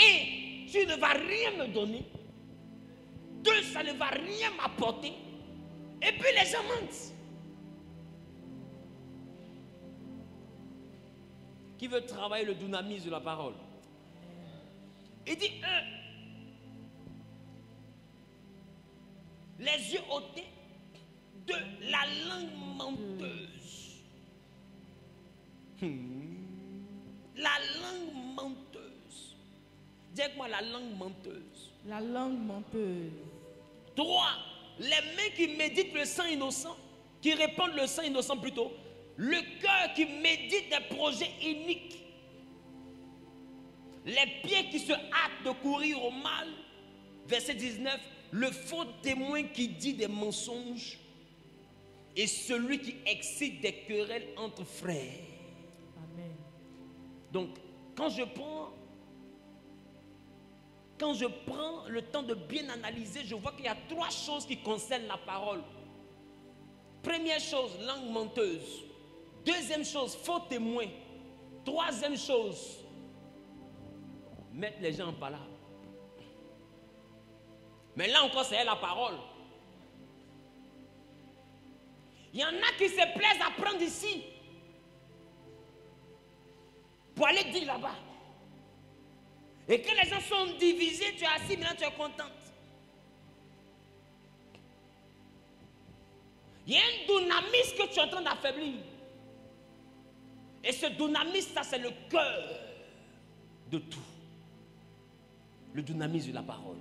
Et tu ne vas rien me donner. 2, ça ne va rien m'apporter. Et puis les gens mentent. Qui veut travailler le dynamisme de la parole? Il dit 1. Les yeux ôtés. 2. La langue menteuse. La langue menteuse. Dis avec moi la langue menteuse. La langue menteuse. 3. Les mains qui méditent le sang innocent, qui répandent le sang innocent plutôt. Le cœur qui médite des projets iniques. Les pieds qui se hâtent de courir au mal. Verset 19. Le faux témoin qui dit des mensonges. Et celui qui excite des querelles entre frères. Amen. Donc, quand je prends le temps de bien analyser, je vois qu'il y a 3 choses qui concernent la parole. Première chose, langue menteuse. 2e chose, faux témoin. Troisième chose, mettre les gens en palabre. Mais là encore, c'est la parole. Il y en a qui se plaisent à prendre ici pour aller dire là-bas. Et que les gens sont divisés, tu es assis, maintenant tu es contente. Il y a un dynamisme que tu es en train d'affaiblir. Et ce dynamisme, ça c'est le cœur de tout. Le dynamisme de la parole.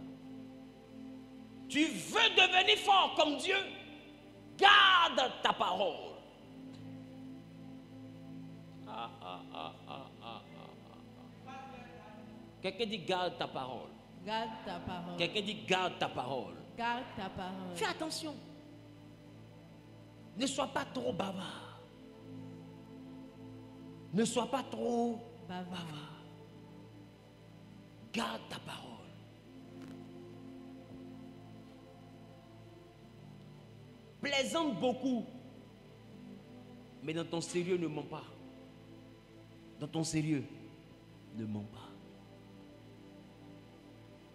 Tu veux devenir fort comme Dieu, garde ta parole. Quelqu'un dit garde ta parole. Garde ta parole. Quelqu'un dit garde ta parole. Garde ta parole. Fais attention. Ne sois pas trop bavard. Ne sois pas trop bavard. Garde ta parole. Plaisante beaucoup. Mais dans ton sérieux, ne mens pas. Dans ton sérieux, ne mens pas.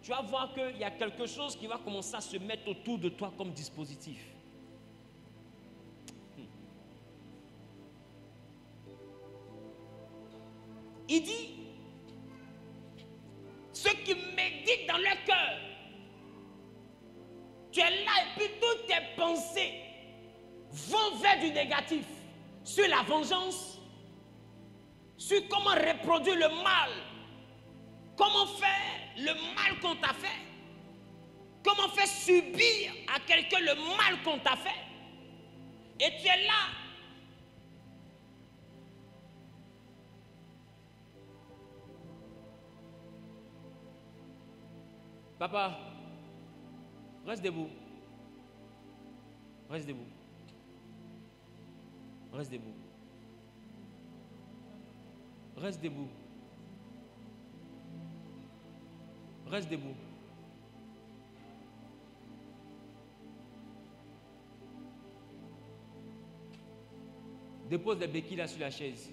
Tu vas voir qu'il y a quelque chose qui va commencer à se mettre autour de toi comme dispositif. Il dit, ceux qui méditent dans leur cœur, tu es là et puis toutes tes pensées vont vers du négatif, sur la vengeance, sur comment reproduire le mal, comment faire le mal qu'on t'a fait, comment faire subir à quelqu'un le mal qu'on t'a fait. Et tu es là. Papa, reste debout. Reste debout. Reste debout. Reste debout. Reste debout. Dépose les béquilles là sur la chaise.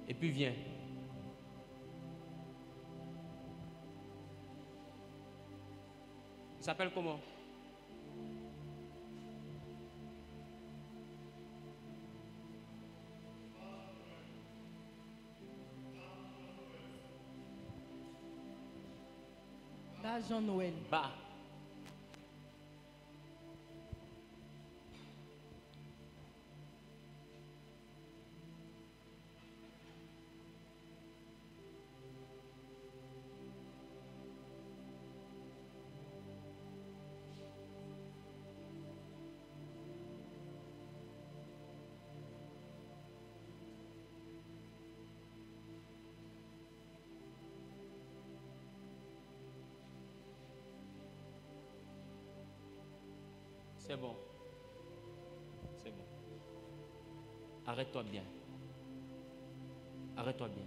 Et puis viens. Il s'appelle comment? Jean-Noël. Bah. C'est bon. C'est bon. Arrête-toi bien. Arrête-toi bien.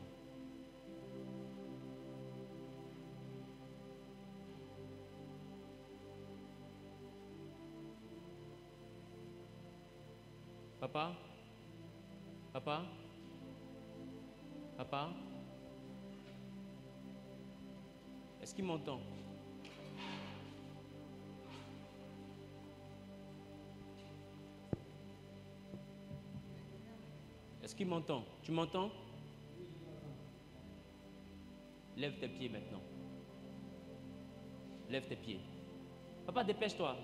Papa? Papa? Papa? Est-ce qu'il m'entend? Est-ce qu'il m'entend? Tu m'entends? Lève tes pieds maintenant. Lève tes pieds. Papa, dépêche-toi.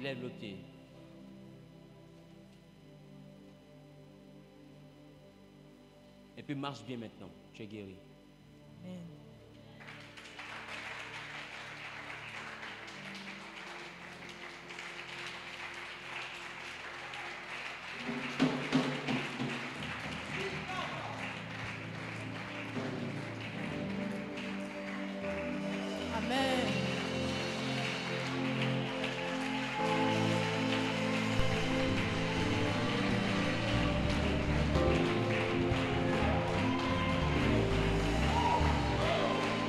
Lève le pied. Et puis marche bien maintenant. Tu es guéri. Amen. Amen.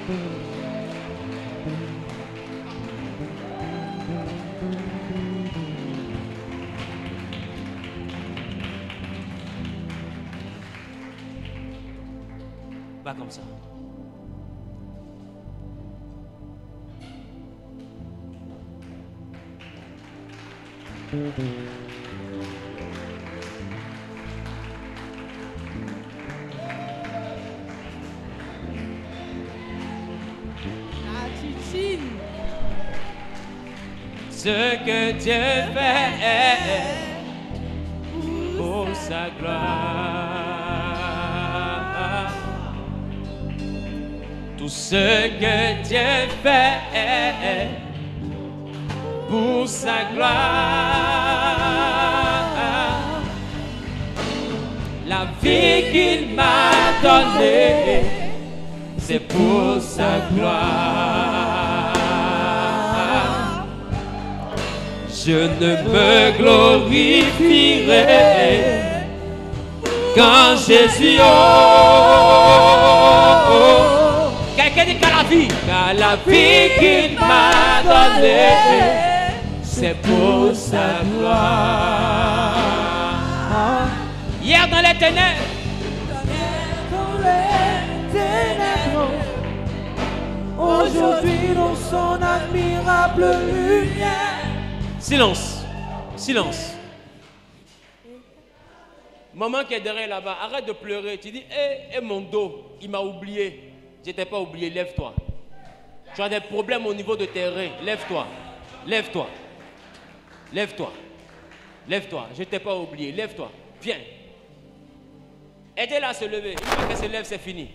Va comme ça. La chichine. Ce que Dieu fait pour sa gloire. Tout ce que Dieu fait pour sa gloire. La vie qu'il m'a donnée, c'est pour sa gloire. Je ne me glorifierai quand Jésus quelqu'un dit qu'à la vie qu'il m'a donnée, c'est pour sa gloire. Hier dans les ténèbres, aujourd'hui dans son admirable lumière. Silence, silence. Maman qui est derrière là-bas, arrête de pleurer. Tu dis, hé, mon dos, il m'a oublié. Je t'ai pas oublié, lève-toi. Tu as des problèmes au niveau de tes reins, lève-toi. Lève-toi. Lève-toi. Lève-toi, je t'ai pas oublié, lève-toi. Viens. Aidez-la à se lever. Une fois qu'elle se lève, c'est fini.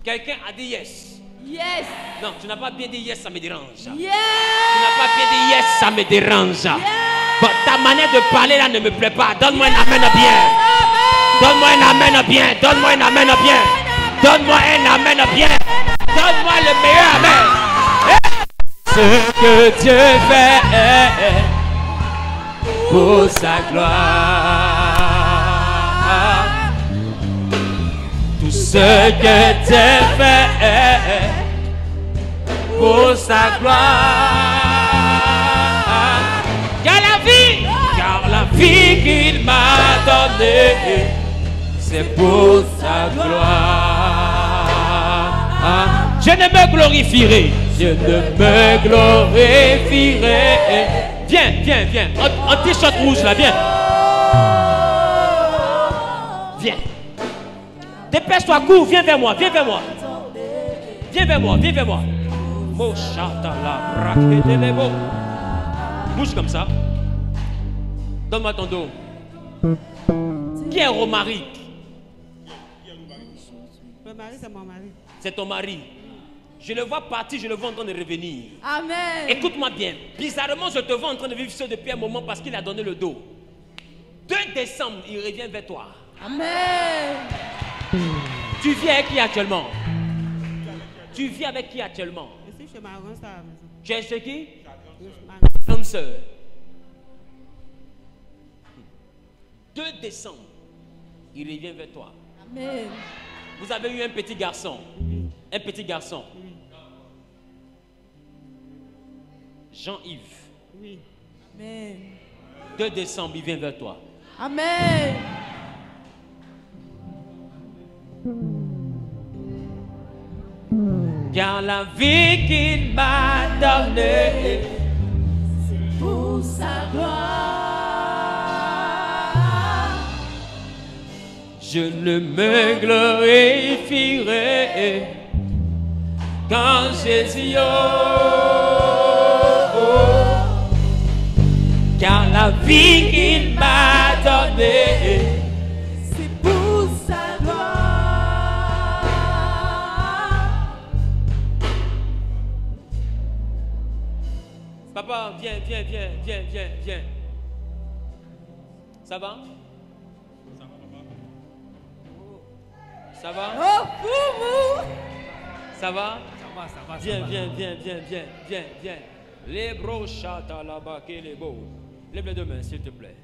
Quelqu'un a dit yes. Yes. Non, tu n'as pas bien dit yes, ça me dérange. Yes. Tu n'as pas bien dit yes, ça me dérange. Yes. Bon, ta manière de parler là ne me plaît pas. Donne-moi un amen bien. Donne-moi un amen bien. Donne-moi un amen bien. Donne-moi un amen bien. Donne-moi le meilleur amen. Ce que Dieu fait pour sa gloire. Tout ce que Dieu fait pour sa gloire. Car la vie qu'il m'a donnée, c'est pour sa gloire. Je ne me glorifierai, je ne me glorifierai. Viens, viens, viens, en t-shirt rouge là, viens. Viens. Dépêche-toi, cours, viens vers moi, viens vers moi. Viens vers moi, viens vers moi. Bouge comme ça. Donne-moi ton dos. Qui est Romaric? Le mari, c'est mon mari. C'est ton mari. Je le vois partir, je le vois en train de revenir. Amen. Écoute-moi bien. Bizarrement, je te vois en train de vivre ça depuis un moment parce qu'il a donné le dos. 2 décembre, il revient vers toi. Amen. Tu vis avec qui actuellement? Tu vis avec qui actuellement? Je suis chez ma grande sœur à la maison. Tu es chez qui? Ma Grande sœur. 2 décembre, il revient vers toi. Amen. Vous avez eu un petit garçon. Un petit garçon. Jean-Yves. Oui. Amen. 2 décembre, il vient vers toi. Amen. Car la vie qu'il m'a donnée, Pour sa gloire. je ne me glorifierai quand Jésus car la vie qu'il m'a donnée, C'est pour sa gloire. Papa, viens, viens, viens, viens, viens, viens. Ça va? Ça va? Oh, Foumou. Ça va? Ça va, Viens, viens, viens, viens, viens, viens, viens. Les brochata là-bas, qui les beaux. Lève les 2 mains, s'il te plaît.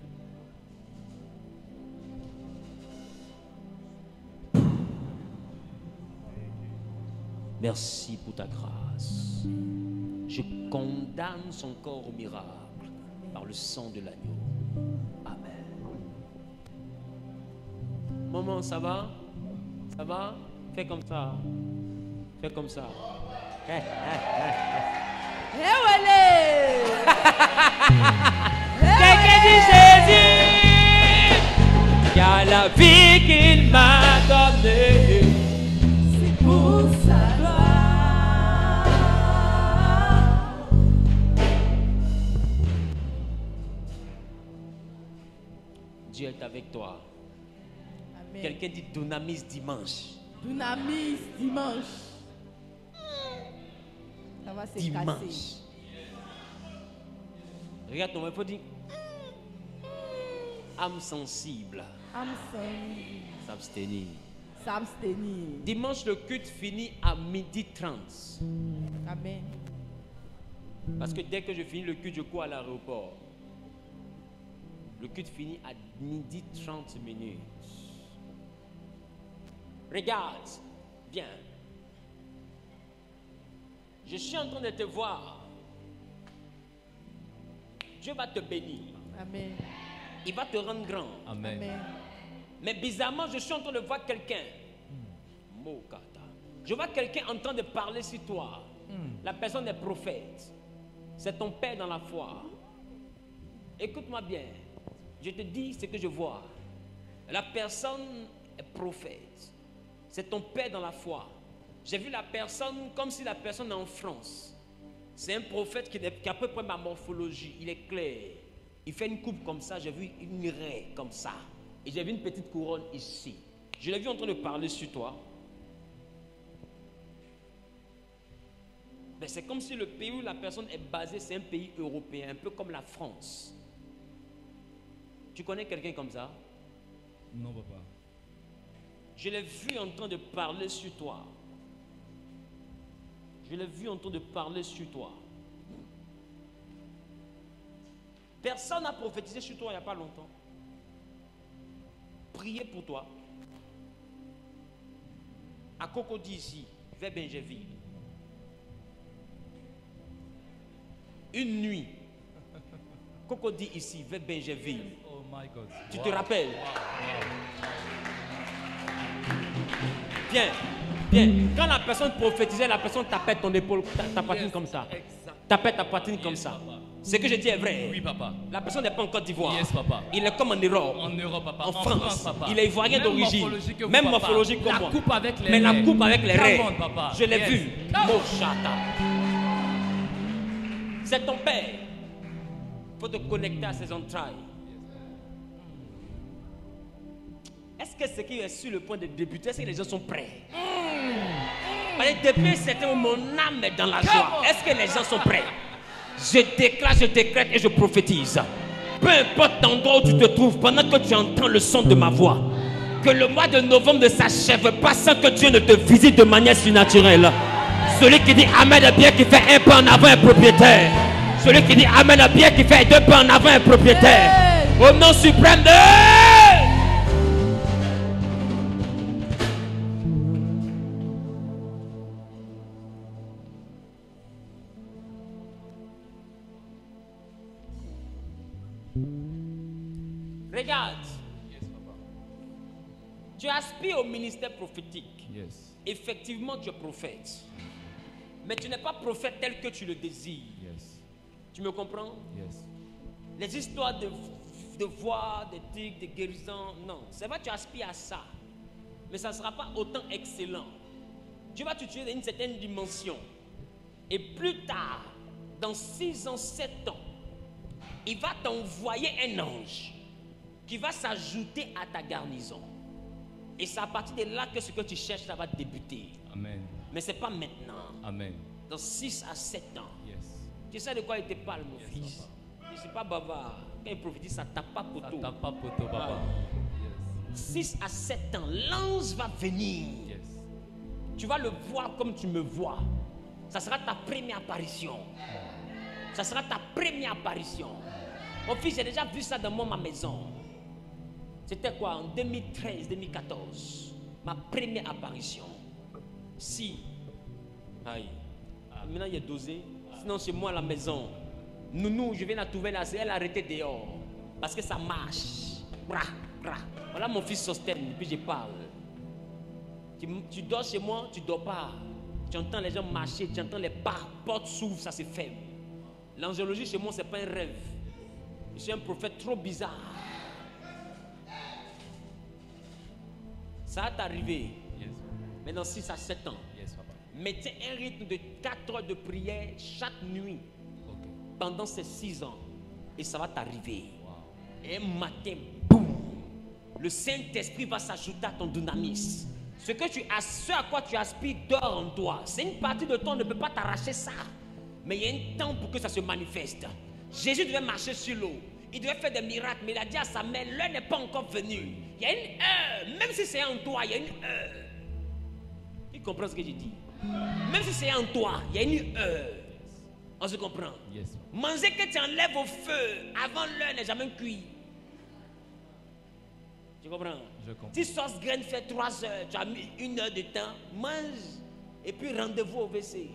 Merci pour ta grâce. Je condamne son corps au miracle par le sang de l'agneau. Amen. Maman, ça va? Ça va? Fais comme ça. Fais comme ça. Quelqu'un dit Jésus, il y a la vie qu'il m'a donnée. C'est pour sa gloire. Dieu est avec toi. Amen. Quelqu'un dit Dunamis dimanche. Dunamis dimanche. Ça va se casser. Dimanche. Regarde ton, il faut dire âme sensible. Âme sensible. S'abstenir. S'abstenir. Dimanche, le culte finit à 12h30. Amen. Parce que dès que je finis le culte, je cours à l'aéroport. Le culte finit à 12h30. Regarde, viens. Je suis en train de te voir. Dieu va te bénir. Amen. Il va te rendre grand. Amen. Amen. Mais bizarrement, je suis en train de voir quelqu'un. Mokata. Je vois quelqu'un en train de parler sur toi. La personne est prophète. C'est ton père dans la foi. Écoute-moi bien. Je te dis ce que je vois. La personne est prophète. C'est ton père dans la foi. J'ai vu la personne comme si la personne est en France. C'est un prophète qui a à peu près ma morphologie. Il est clair. Il fait une coupe comme ça. J'ai vu une raie comme ça. Et j'ai vu une petite couronne ici. Je l'ai vu en train de parler sur toi. Mais c'est comme si le pays où la personne est basée, c'est un pays européen, un peu comme la France. Tu connais quelqu'un comme ça? Non, papa. Je l'ai vu en train de parler sur toi. Je l'ai vu en train de parler sur toi. Personne n'a prophétisé sur toi il n'y a pas longtemps. Priez pour toi. À Cocody ici, vers Benjeville. Une nuit. Cocody ici, vers Benjeville. Oh my God. Tu te rappelles? Viens, viens. Quand la personne prophétisait, la personne tapait ton épaule, ta poitrine comme ça. Tapait ta poitrine comme ça. Ce que je dis est vrai. Oui, papa. La personne n'est pas en Côte d'Ivoire. Yes, papa. Il est comme en Europe. En Europe, papa. En France. papa. Il est ivoirien Même d'origine. morphologie que vous, Même papa. morphologie que La moi. coupe avec les Mais la raies. coupe avec les raies. Come on, papa. Je l'ai Yes. vu. Moshata. C'est ton père. Il faut te connecter à ses entrailles. Est-ce que ce qui est sur le point de débuter, est-ce que les gens sont prêts? Parce que depuis un certain moment, mon âme est dans la joie. Est-ce que les gens sont prêts? Je déclare, je décrète et je prophétise. Peu importe l'endroit où tu te trouves, pendant que tu entends le son de ma voix, que le mois de novembre ne s'achève pas sans que Dieu ne te visite de manière surnaturelle. Celui qui dit Amen est bien, qui fait un pas en avant est propriétaire. Celui qui dit Amen est bien, qui fait deux pas en avant est propriétaire. Au nom suprême de... Regarde. Tu aspires au ministère prophétique. Yes. Effectivement, tu es prophète. Mais tu n'es pas prophète tel que tu le désires. Yes. Tu me comprends? Yes. Les histoires de voix, des trucs, de guérisons, non. C'est vrai, tu aspires à ça. Mais ça ne sera pas autant excellent. Dieu va te tuer dans une certaine dimension. Et plus tard, dans 6 ans, 7 ans, il va t'envoyer un ange qui va s'ajouter à ta garnison. Et c'est à partir de là que ce que tu cherches, ça va débuter. Amen. Mais ce n'est pas maintenant. Amen. Dans 6 à 7 ans. Yes. Tu sais de quoi il te parle, mon Yes, fils? papa. Je ne suis pas bavard. Quand il prophétise, ça tape pas Ça poteau. tape pas poteau, papa. 6 à 7 ans, l'ange va venir. Yes. Tu vas le voir comme tu me vois. Ça sera ta première apparition. Ça sera ta première apparition. Mon fils, j'ai déjà vu ça dans ma maison. C'était quoi? En 2013, 2014. Ma première apparition. Si Aïe. Maintenant, il est dosé. Sinon, chez moi à la maison, Nounou, je viens la trouver là, c'est elle arrêtée dehors. Parce que ça marche. Bra, bra. Voilà mon fils Sostène, puis je parle. Tu dors chez moi, tu dors pas. Tu entends les gens marcher, tu entends les portes s'ouvrent, ça se ferme. L'angélologie chez moi, c'est pas un rêve. Je suis un prophète trop bizarre. Ça va t'arriver. Yes. Mais dans 6 à 7 ans. Yes, papa. Mettez un rythme de 4 heures de prière chaque nuit Ok. pendant ces 6 ans. Et ça va t'arriver. Wow. Et un matin, boum, le Saint-Esprit va s'ajouter à ton dynamisme. Ce à quoi tu aspires dort en toi. C'est une partie de toi, on ne peut pas t'arracher ça. Mais il y a un temps pour que ça se manifeste. Jésus devait marcher sur l'eau. Il devait faire des miracles, mais il a dit à sa mère, l'heure n'est pas encore venue. Il y a une heure, même si c'est en toi, il y a une heure. Tu comprends ce que je dis? Même si c'est en toi, il y a une heure. On se comprend? Yes. Manger que tu enlèves au feu avant l'heure n'est jamais cuit. Tu comprends? Je comprends. Si sauce graine fait 3 heures, tu as mis 1 heure de temps, mange et puis rendez-vous au WC.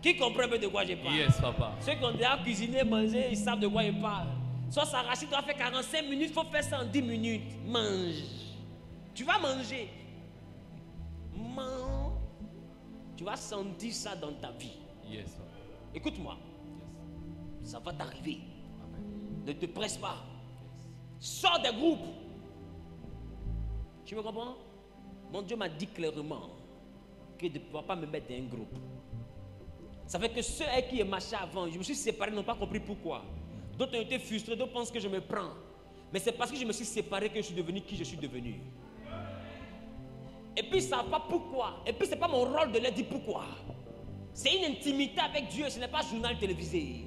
Qui comprend un peu de quoi je parle? Yes, papa. Ceux qui ont déjà cuisiné, mangé, ils savent de quoi je parle. Sauce arachide doit faire 45 minutes, il faut faire ça en 10 minutes. Mange. Tu vas manger. Mange. Tu vas sentir ça dans ta vie. Yes, papa. Écoute-moi, Yes. ça va t'arriver. Amen. Ne te presse pas. Sors des groupes. Tu me comprends? Mon Dieu m'a dit clairement que de ne pouvoir pas me mettre dans un groupe. Ça fait que ceux avec qui j'ai marché avant, je me suis séparé, n'ont pas compris pourquoi. D'autres ont été frustrés, d'autres pensent que je me prends. Mais c'est parce que je me suis séparé que je suis devenu qui je suis devenu. Et puis ils ne savent pas pourquoi. Et puis ce n'est pas mon rôle de leur dire pourquoi. C'est une intimité avec Dieu, ce n'est pas un journal télévisé.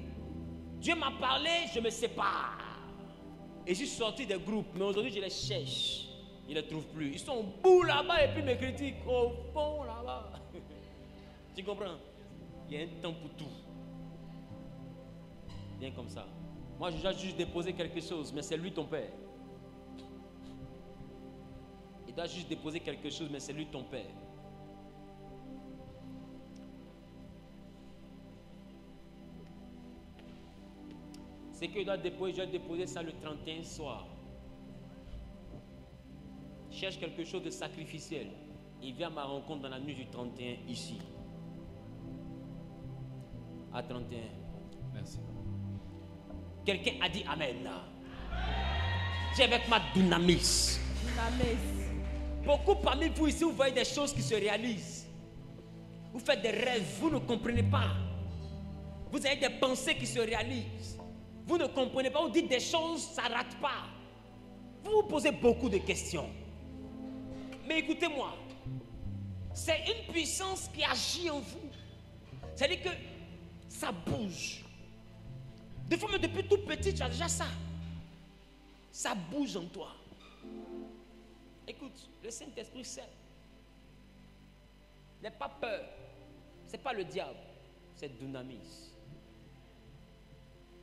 Dieu m'a parlé, je me sépare. Et je suis sorti des groupes, mais aujourd'hui je les cherche. Je ne les trouve plus. Ils sont au bout là-bas et puis ils me critiquent au fond là-bas. Tu comprends? Il y a un temps pour tout. Bien comme ça. Moi je dois juste déposer quelque chose, mais c'est lui ton père. Il doit juste déposer quelque chose, mais c'est lui ton père. C'est qu'il doit déposer, je dois déposer ça le 31 soir. Cherche quelque chose de sacrificiel. Il vient à ma rencontre dans la nuit du 31 ici. À 31. Merci. Quelqu'un a dit Amen. Dis avec ma dynamis. Dynamis. Beaucoup parmi vous ici, vous voyez des choses qui se réalisent. Vous faites des rêves, vous ne comprenez pas. Vous avez des pensées qui se réalisent. Vous ne comprenez pas, vous dites des choses, ça ne rate pas. Vous vous posez beaucoup de questions. Mais écoutez-moi, c'est une puissance qui agit en vous. C'est-à-dire que ça bouge. Des fois, même depuis tout petit, tu as déjà ça. Ça bouge en toi. Écoute, le Saint-Esprit sait. N'aie pas peur. Ce n'est pas le diable, c'est dynamis.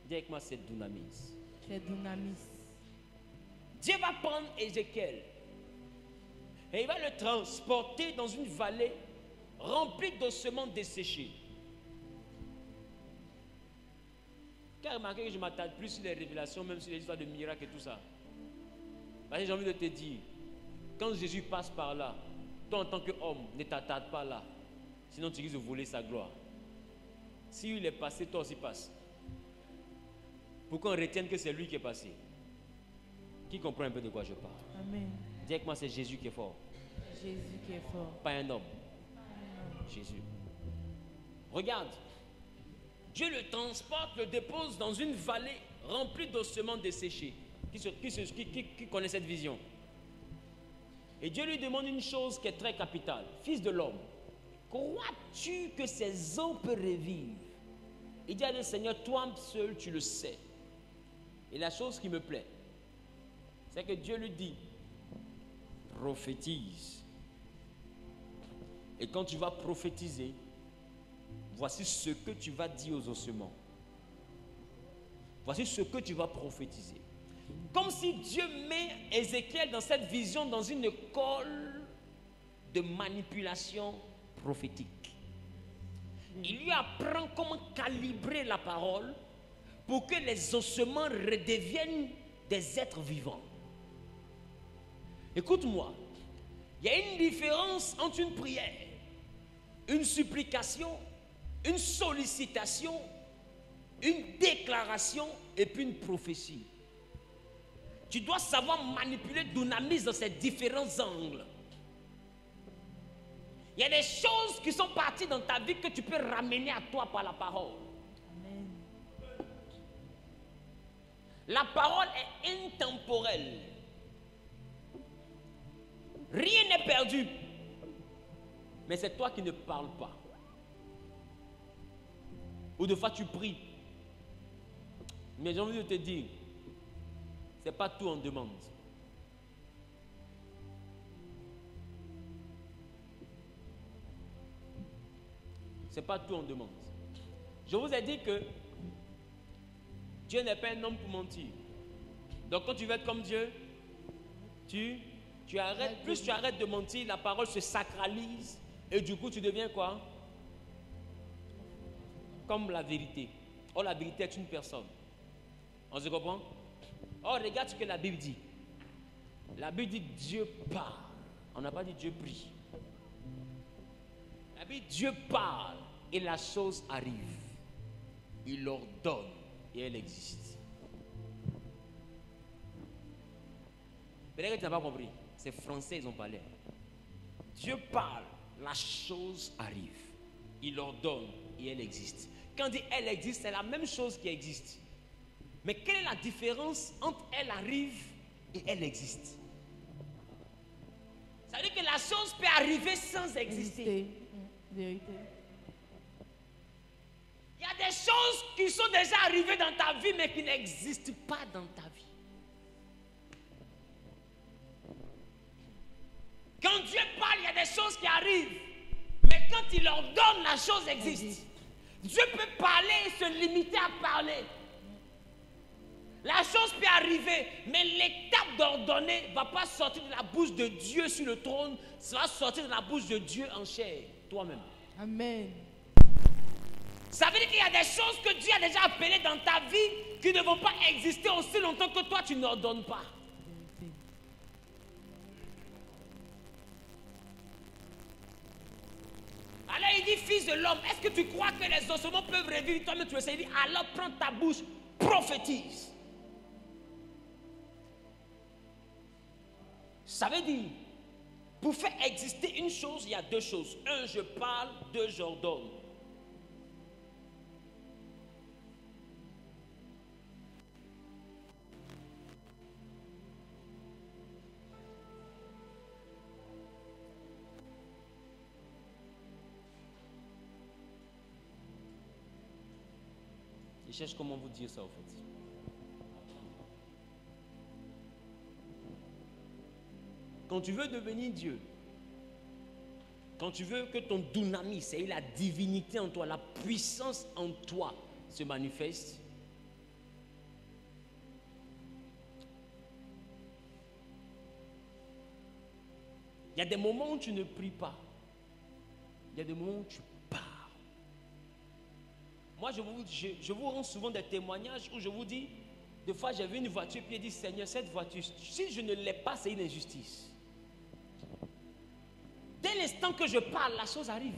Dis avec moi, c'est dynamis. C'est dynamis. Dieu va prendre Ézéchiel et il va le transporter dans une vallée remplie d'ossements desséchés. Tu as remarqué que je m'attarde plus sur les révélations, même sur les histoires de miracles et tout ça. Parce que j'ai envie de te dire, quand Jésus passe par là, toi en tant qu'homme, ne t'attarde pas là. Sinon tu risques de voler sa gloire. Si il est passé, toi aussi passe. Pour qu'on retienne que c'est lui qui est passé. Qui comprend un peu de quoi je parle? Amen. Dis avec moi, c'est Jésus qui est fort. Jésus qui est fort. Pas un homme. Jésus. Regarde. Dieu le transporte, le dépose dans une vallée remplie d'ossements desséchés. Qui connaît cette vision? Et Dieu lui demande une chose qui est très capitale. Fils de l'homme, crois-tu que ces eaux peuvent revivre? Il dit à Dieu, Seigneur, toi seul tu le sais. Et la chose qui me plaît, c'est que Dieu lui dit, prophétise. Et quand tu vas prophétiser, voici ce que tu vas dire aux ossements. Voici ce que tu vas prophétiser. Comme si Dieu met Ézéchiel dans cette vision, dans une école de manipulation prophétique. Il lui apprend comment calibrer la parole pour que les ossements redeviennent des êtres vivants. Écoute-moi, il y a une différence entre une prière, une supplication, une sollicitation, une déclaration et puis une prophétie. Tu dois savoir manipuler Dunamis dans ces différents angles. Il y a des choses qui sont parties dans ta vie que tu peux ramener à toi par la parole. Amen. La parole est intemporelle. Rien n'est perdu. Mais c'est toi qui ne parles pas. Ou des fois tu pries. Mais j'ai envie de te dire, c'est pas tout en demande. C'est pas tout en demande. Je vous ai dit que Dieu n'est pas un homme pour mentir. Donc quand tu veux être comme Dieu, tu arrêtes, plus tu arrêtes de mentir, la parole se sacralise et du coup tu deviens quoi? Comme la vérité. Or la vérité est une personne. On se comprend? Or regarde ce que la Bible dit. La Bible dit Dieu parle. On n'a pas dit Dieu prie. La Bible dit Dieu parle et la chose arrive. Il ordonne et elle existe. Peut-être que tu n'as pas compris. C'est français, ils ont parlé. Dieu parle, la chose arrive. Il ordonne et elle existe. Quand on dit elle existe, c'est la même chose qui existe. Mais quelle est la différence entre elle arrive et elle existe? Ça veut dire que la chose peut arriver sans exister. Vérité. Il y a des choses qui sont déjà arrivées dans ta vie mais qui n'existent pas dans ta vie. Quand Dieu parle, il y a des choses qui arrivent. Mais quand il ordonne, la chose existe. Dieu peut parler et se limiter à parler. La chose peut arriver, mais l'étape d'ordonner ne va pas sortir de la bouche de Dieu sur le trône, ça va sortir de la bouche de Dieu en chair, toi-même. Amen. Ça veut dire qu'il y a des choses que Dieu a déjà appelées dans ta vie qui ne vont pas exister aussi longtemps que toi tu n'ordonnes pas. Vérité. Alors il dit, fils de l'homme, est-ce que tu crois que les ossements peuvent revivre? Toi-même tu essaies, il dit, alors prends ta bouche, prophétise. Ça veut dire, pour faire exister une chose, il y a deux choses. Un, je parle, deux, j'ordonne. Je cherche comment vous dire ça, en fait. Quand tu veux devenir Dieu, quand tu veux que ton dunamis, c'est la divinité en toi, la puissance en toi se manifeste, il y a des moments où tu ne pries pas. Il y a des moments où tu parles. Moi, je vous rends souvent des témoignages où je vous dis, des fois j'ai vu une voiture puis j'ai dit, Seigneur, cette voiture, si je ne l'ai pas, c'est une injustice. Dès l'instant que je parle, la chose arrive.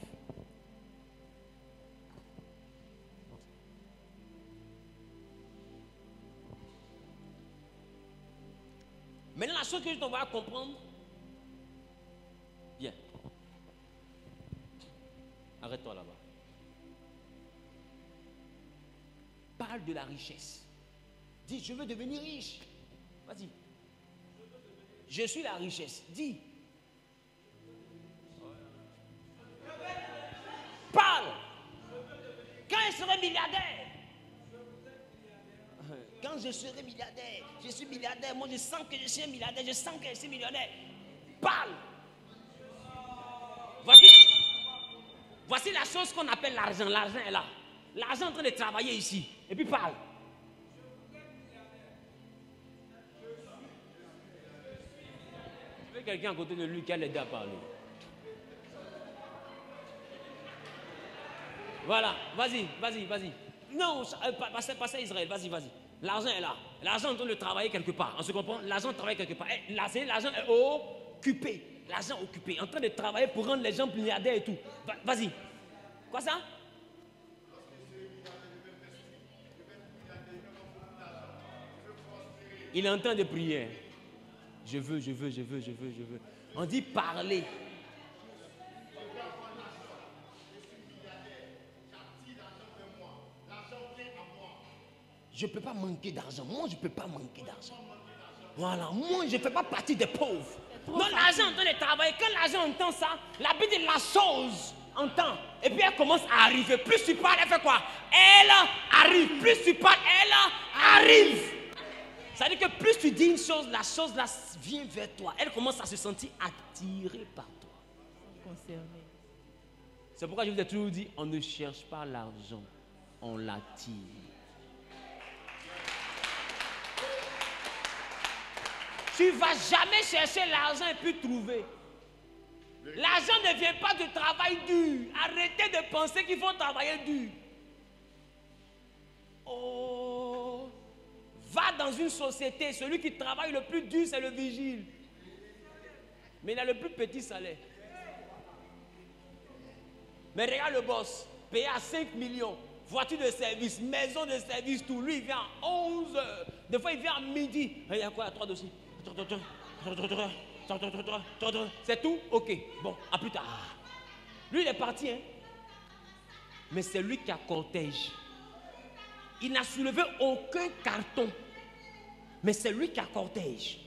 Maintenant, la chose que je t'envoie à comprendre, viens. Arrête-toi là-bas. Parle de la richesse. Dis, je veux devenir riche. Vas-y. Je suis la richesse. Dis. Parle. Quand je serai milliardaire. Quand je serai milliardaire. Je suis milliardaire. Moi, je sens que je suis un milliardaire. Je sens que je suis millionnaire. Parle. Voici la chose qu'on appelle l'argent. L'argent est là. L'argent est en train de travailler ici. Et puis parle. Tu veux quelqu'un à côté de lui qui a l'aidé à parler. Voilà, vas-y. Non, passez Israël, vas-y. L'argent est là. L'argent est en train de travailler quelque part. On se comprend? L'argent travaille quelque part. L'argent est occupé. L'argent occupé. En train de travailler pour rendre les gens milliardaires et tout. Vas-y. Quoi ça? Il est en train de prier. Je veux. On dit parler. Je ne peux pas manquer d'argent. Moi, je ne peux pas manquer d'argent. Voilà, moi, je ne fais pas partie des pauvres. Donc, l'argent est en train de travailler. Quand l'argent entend ça, la Bible dit la chose entend. Et puis, elle commence à arriver. Plus tu parles, elle fait quoi? Elle arrive. Plus tu parles, elle arrive. Ça veut dire que plus tu dis une chose, la chose là vient vers toi. Elle commence à se sentir attirée par toi. Concerné. C'est pourquoi je vous ai toujours dit, on ne cherche pas l'argent, on l'attire. Tu ne vas jamais chercher l'argent et puis trouver. L'argent ne vient pas de travail dur. Arrêtez de penser qu'il faut travailler dur. Oh, va dans une société, celui qui travaille le plus dur, c'est le vigile. Mais il a le plus petit salaire. Mais regarde le boss, payé à 5 millions, voiture de service, maison de service, tout. Lui, il vient à 11 heures. Des fois, il vient à midi. Il y a quoi? 3 dossiers. C'est tout? Ok. Bon, à plus tard. Lui, il est parti, hein. Mais c'est lui qui a cortège. Il n'a soulevé aucun carton. Mais c'est lui qui a cortège.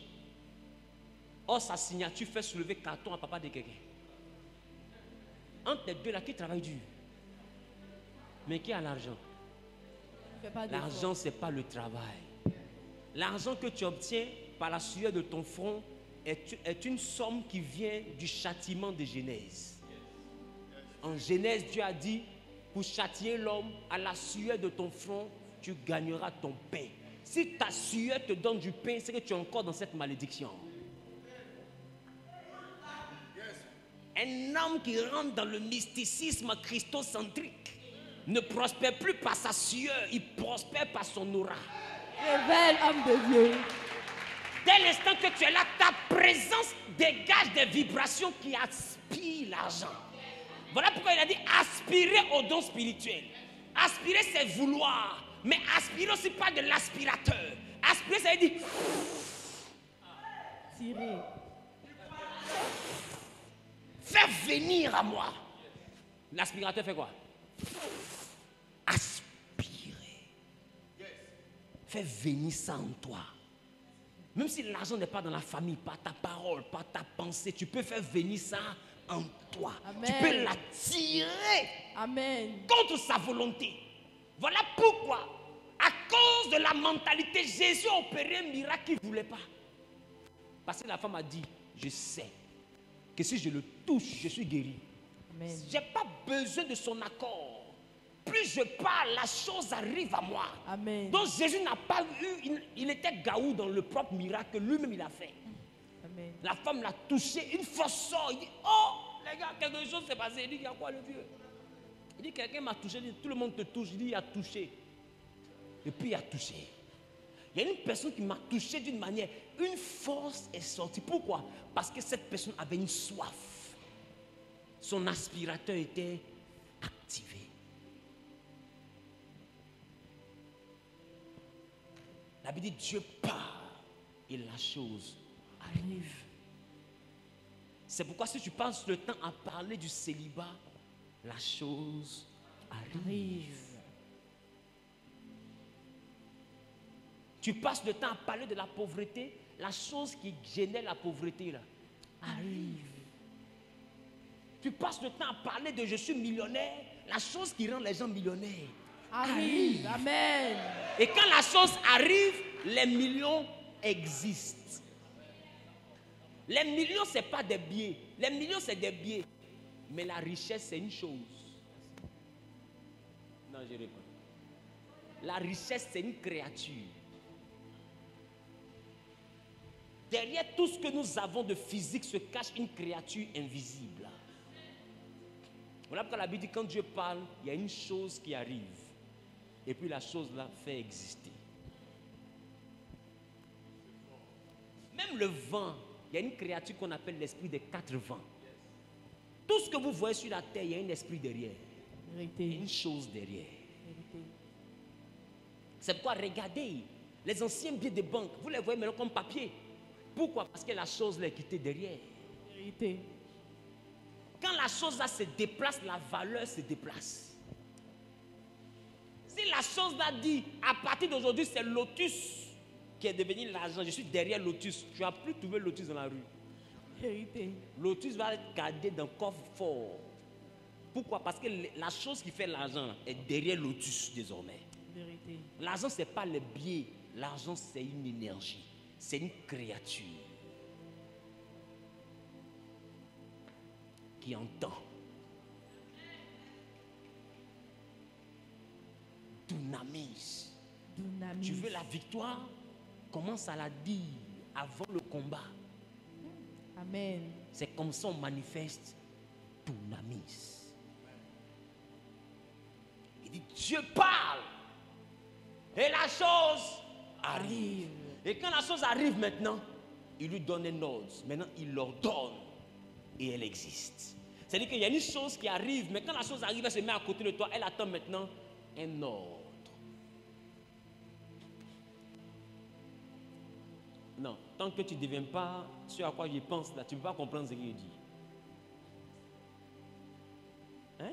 Or, sa signature fait soulever carton à papa de quelqu'un. Entre les deux là, qui travaille dur? Mais qui a l'argent? L'argent, ce n'est pas le travail. L'argent que tu obtiens par la sueur de ton front est une somme qui vient du châtiment de Genèse. En Genèse, Dieu a dit, pour châtier l'homme, à la sueur de ton front, tu gagneras ton pain. Si ta sueur te donne du pain, c'est que tu es encore dans cette malédiction. Un homme qui rentre dans le mysticisme christocentrique ne prospère plus par sa sueur, il prospère par son aura. Révèle, homme de Dieu. Dès l'instant que tu es là, ta présence dégage des vibrations qui aspirent l'argent. Voilà pourquoi il a dit aspirer au don spirituel. Aspirer, c'est vouloir. Mais aspirer aussi pas de l'aspirateur. Aspirer, ça veut dire Tirer. fais venir à moi. L'aspirateur fait quoi? Aspirer. Fais venir ça en toi. Même si l'argent n'est pas dans la famille, par ta parole, par ta pensée, tu peux faire venir ça en toi. Amen. Tu peux l'attirer. Amen. Contre sa volonté. Voilà pourquoi, à cause de la mentalité, Jésus a opéré un miracle qu'il ne voulait pas. Parce que la femme a dit, je sais que si je le touche, je suis guéri. Amen. Je n'ai pas besoin de son accord. Plus je parle, la chose arrive à moi. Amen. Donc Jésus n'a pas eu, il était gaou dans le propre miracle que lui-même il a fait. Amen. La femme l'a touché, une force sort. Il dit, oh, les gars, quelque chose s'est passé. Il dit, il y a quoi le vieux? Il dit, quelqu'un m'a touché. Il dit, tout le monde te touche. Il dit, il a touché. Et puis il a touché. Il y a une personne qui m'a touché d'une manière. Une force est sortie. Pourquoi? Parce que cette personne avait une soif. Son aspirateur était activé. La Bible dit, Dieu part et la chose arrive. C'est pourquoi si tu passes le temps à parler du célibat, la chose arrive. Tu passes le temps à parler de la pauvreté, la chose qui génère la pauvreté là arrive. Tu passes le temps à parler de je suis millionnaire, la chose qui rend les gens millionnaires Arrive. Amen. Et quand la chose arrive, les millions existent. Les millions, ce n'est pas des billets. Les millions, c'est des billets. Mais la richesse, c'est une chose. Non, je réponds. La richesse, c'est une créature. Derrière tout ce que nous avons de physique se cache une créature invisible. Voilà pourquoi la Bible dit quand Dieu parle, il y a une chose qui arrive. Et puis la chose là fait exister. Même le vent, il y a une créature qu'on appelle l'esprit des 4 vents. Tout ce que vous voyez sur la terre, il y a un esprit derrière. Vérité. Il y a une chose derrière. Vérité. C'est pourquoi regardez, les anciens billets de banque, vous les voyez maintenant comme papier. Pourquoi? Parce que la chose là est quittée derrière. Vérité. Quand la chose là se déplace, la valeur se déplace. Si la chose là dit, à partir d'aujourd'hui, c'est Lotus qui est devenu l'argent, je suis derrière Lotus, tu n'as plus trouvé Lotus dans la rue. Vérité. Lotus va être gardé dans le coffre fort. Pourquoi? Parce que la chose qui fait l'argent est derrière Lotus désormais. Vérité. L'argent, ce n'est pas les billets. L'argent, c'est une énergie. C'est une créature qui entend. Dunamis. Dunamis. Tu veux la victoire? Commence à la dire avant le combat. Amen. C'est comme ça on manifeste Dunamis. Il dit Dieu parle et la chose arrive. Et quand la chose arrive maintenant, il lui donne un ordre. Maintenant, il l'ordonne et elle existe. C'est-à-dire qu'il y a une chose qui arrive, mais quand la chose arrive, elle se met à côté de toi, elle attend maintenant un ordre. Non, tant que tu ne deviens pas ce à quoi je pense, là, tu ne peux pas comprendre ce qu'il dit. Hein?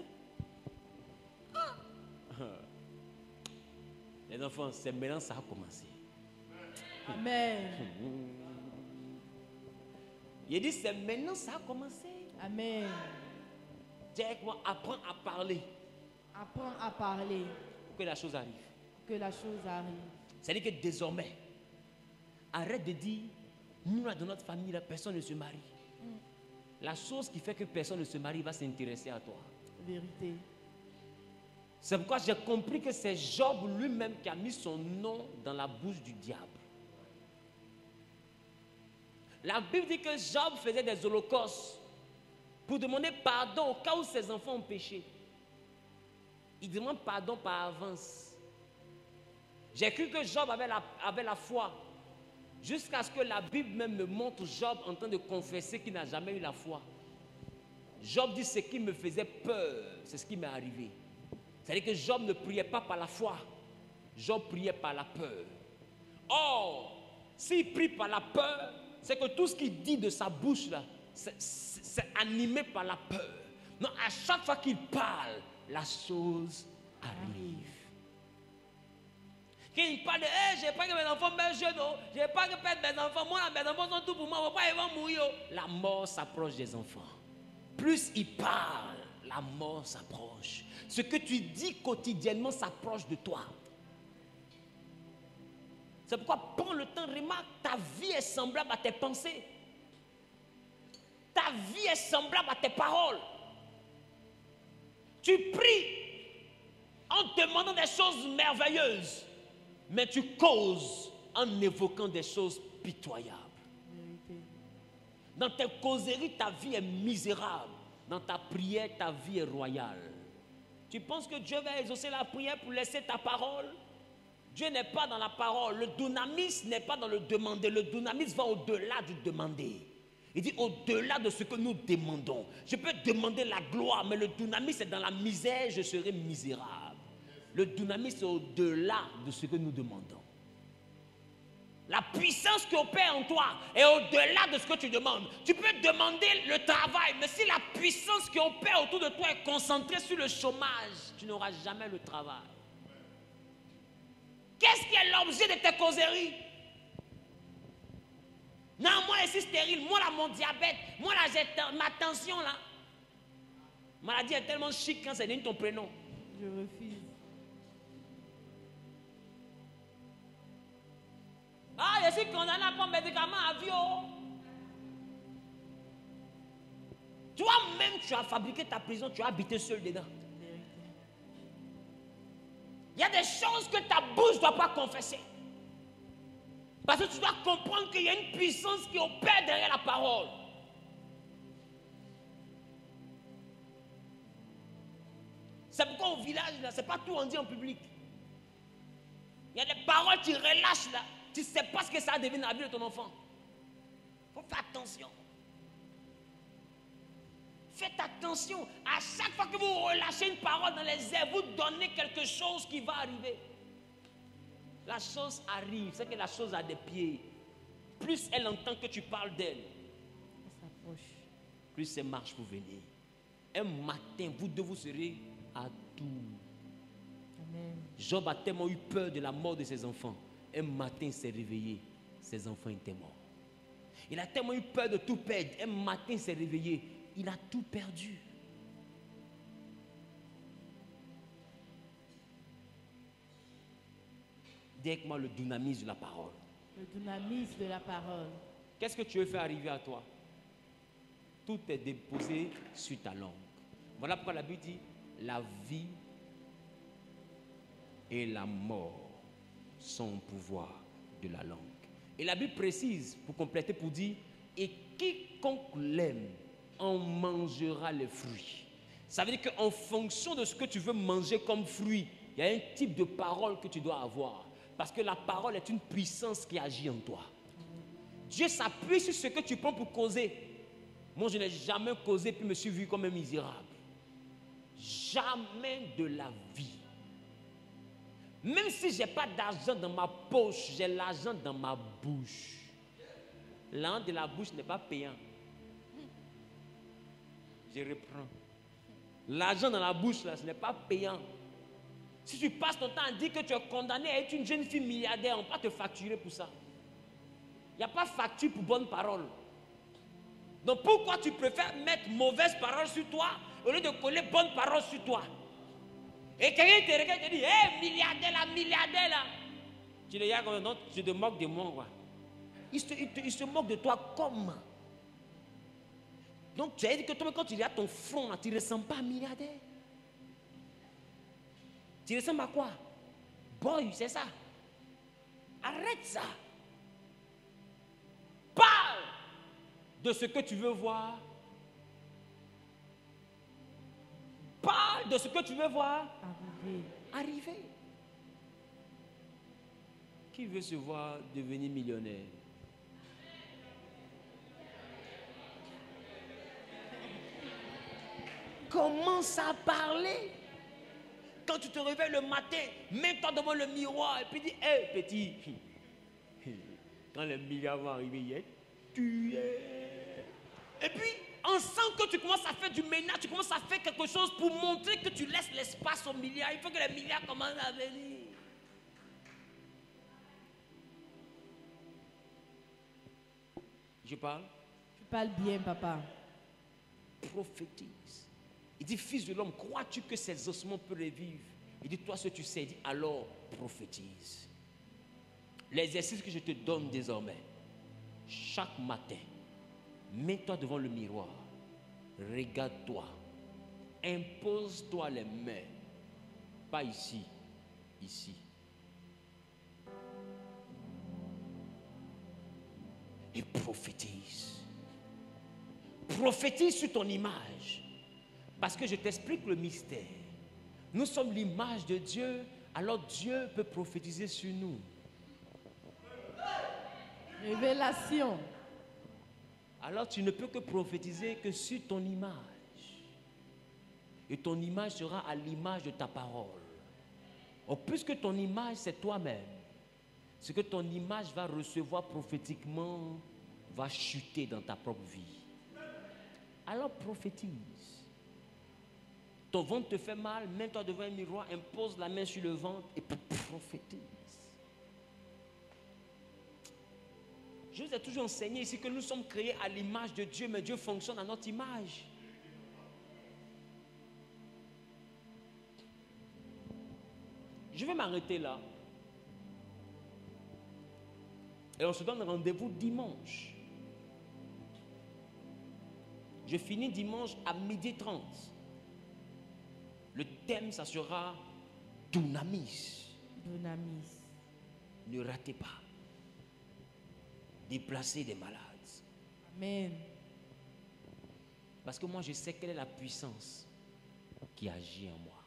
Les enfants, c'est maintenant ça a commencé. Amen. Il dit, c'est maintenant ça a commencé. Amen. Dis avec moi, apprends à parler Apprends à parler. pour que la chose arrive. Que la chose arrive. C'est-à-dire que désormais, arrête de dire, nous là dans notre famille, là, personne ne se marie. La chose qui fait que personne ne se marie va s'intéresser à toi. Vérité. C'est pourquoi j'ai compris que c'est Job lui-même qui a mis son nom dans la bouche du diable. La Bible dit que Job faisait des holocaustes pour demander pardon au cas où ses enfants ont péché. Il demande pardon par avance. J'ai cru que Job avait la foi. Jusqu'à ce que la Bible même me montre Job en train de confesser qu'il n'a jamais eu la foi. Job dit ce qui me faisait peur, c'est ce qui m'est arrivé. C'est-à-dire que Job ne priait pas par la foi. Job priait par la peur. Or, s'il prie par la peur, c'est que tout ce qu'il dit de sa bouche là, c'est animé par la peur. Non, à chaque fois qu'il parle, la chose arrive. Quand il parle de je n'ai pas que mes enfants meurent jeunes, je n'ai pas que perdre mes enfants, moi mes enfants sont tout pour moi, pourquoi ils vont mourir? La mort s'approche des enfants. Plus il parle, la mort s'approche. Ce que tu dis quotidiennement s'approche de toi. C'est pourquoi prends le temps, remarque, ta vie est semblable à tes pensées. Ta vie est semblable à tes paroles. Tu pries en demandant des choses merveilleuses, mais tu causes en évoquant des choses pitoyables. Vérité. Dans tes causeries, ta vie est misérable. Dans ta prière, ta vie est royale. Tu penses que Dieu va exaucer la prière pour laisser ta parole? Dieu n'est pas dans la parole. Le dunamis n'est pas dans le demander. Le dunamis va au-delà du demander. Il dit au-delà de ce que nous demandons. Je peux demander la gloire, mais le dunamis est dans la misère, je serai misérable. Le dunamis est au-delà de ce que nous demandons. La puissance qui opère en toi est au-delà de ce que tu demandes. Tu peux demander le travail, mais si la puissance qui opère autour de toi est concentrée sur le chômage, tu n'auras jamais le travail. Qu'est-ce qui est l'objet de tes causeries? Non, moi je suis stérile, moi là mon diabète, moi là j'ai ma tension là. Maladie est tellement chic quand c'est donné ton prénom. Je refuse. Ah, je suis condamné à prendre médicaments à vie. Toi-même, tu as fabriqué ta prison, tu as habité seul dedans. Il y a des choses que ta bouche ne doit pas confesser. Parce que tu dois comprendre qu'il y a une puissance qui opère derrière la parole. C'est pourquoi au village, là, c'est pas tout on dit en public. Il y a des paroles qui relâchent là. Tu ne sais pas ce que ça a devenu dans la vie de ton enfant. Il faut faire attention. Faites attention. À chaque fois que vous relâchez une parole dans les airs, vous donnez quelque chose qui va arriver. La chose arrive. C'est que la chose a des pieds. Plus elle entend que tu parles d'elle, plus elle marche pour venir. Un matin, vous deux, vous serez à tout. Amen. Job a tellement eu peur de la mort de ses enfants. Un matin, il s'est réveillé. Ses enfants étaient morts. Il a tellement eu peur de tout perdre. Un matin, il s'est réveillé. Il a tout perdu. Dis avec moi le dynamisme de la parole. Le dynamisme de la parole. Qu'est-ce que tu veux faire arriver à toi? Tout est déposé sur ta langue. Voilà pourquoi la Bible dit la vie et la mort sont au pouvoir de la langue. Et la Bible précise, pour compléter, pour dire et quiconque l'aime en mangera les fruits. Ça veut dire qu'en fonction de ce que tu veux manger comme fruit, il y a un type de parole que tu dois avoir. Parce que la parole est une puissance qui agit en toi. Dieu s'appuie sur ce que tu prends pour causer. Moi, je n'ai jamais causé puis me suis vu comme un misérable. Jamais de la vie. Même si je n'ai pas d'argent dans ma poche, j'ai l'argent dans ma bouche. L'argent de la bouche n'est pas payant. Je reprends. L'argent dans la bouche, là, ce n'est pas payant. Si tu passes ton temps à dire que tu es condamné à être une jeune fille milliardaire, on ne va pas te facturer pour ça. Il n'y a pas de facture pour bonne parole. Donc pourquoi tu préfères mettre mauvaise parole sur toi au lieu de coller bonne parole sur toi? Et quelqu'un te regarde et te dit, hé, milliardaire là. Tu le regardes, non, tu te moques de moi, quoi. Il se moque de toi comment? Donc tu as dit que toi, quand tu regardes ton front, là, tu ne ressembles pas à milliardaire. Tu ressembles à quoi? Boy, c'est ça. Arrête ça. Parle de ce que tu veux voir. Parle de ce que tu veux voir arriver. Qui veut se voir devenir millionnaire? Commence à parler. Quand tu te réveilles le matin, mets-toi devant le miroir et puis dis, hé petit, quand les milliards vont arriver, tu es. Et puis, on sent que tu commences à faire du ménage, tu commences à faire quelque chose pour montrer que tu laisses l'espace aux milliards. Il faut que les milliards commencent à venir. Je parle? Tu parles bien, papa. Prophétise. Il dit, fils de l'homme, crois-tu que ces ossements peuvent revivre? Il dit, toi ce que tu sais, il dit, alors prophétise. L'exercice que je te donne désormais, chaque matin, mets-toi devant le miroir, regarde-toi, impose-toi les mains, pas ici, ici. Et prophétise. Prophétise sur ton image. Parce que je t'explique le mystère. Nous sommes l'image de Dieu, alors Dieu peut prophétiser sur nous. Révélation. Alors tu ne peux que prophétiser que sur ton image. Et ton image sera à l'image de ta parole. Or, puisque ton image c'est toi-même, ce que ton image va recevoir prophétiquement va chuter dans ta propre vie. Alors prophétise. Ton ventre te fait mal, mets-toi devant un miroir, impose la main sur le ventre et prophétise. Je vous ai toujours enseigné ici que nous sommes créés à l'image de Dieu, mais Dieu fonctionne à notre image. Je vais m'arrêter là. Et on se donne rendez-vous dimanche. Je finis dimanche à 12h30. Le thème, ça sera Dunamis. Dunamis. Ne ratez pas. Déplacer des malades. Amen. Parce que moi, je sais quelle est la puissance qui agit en moi.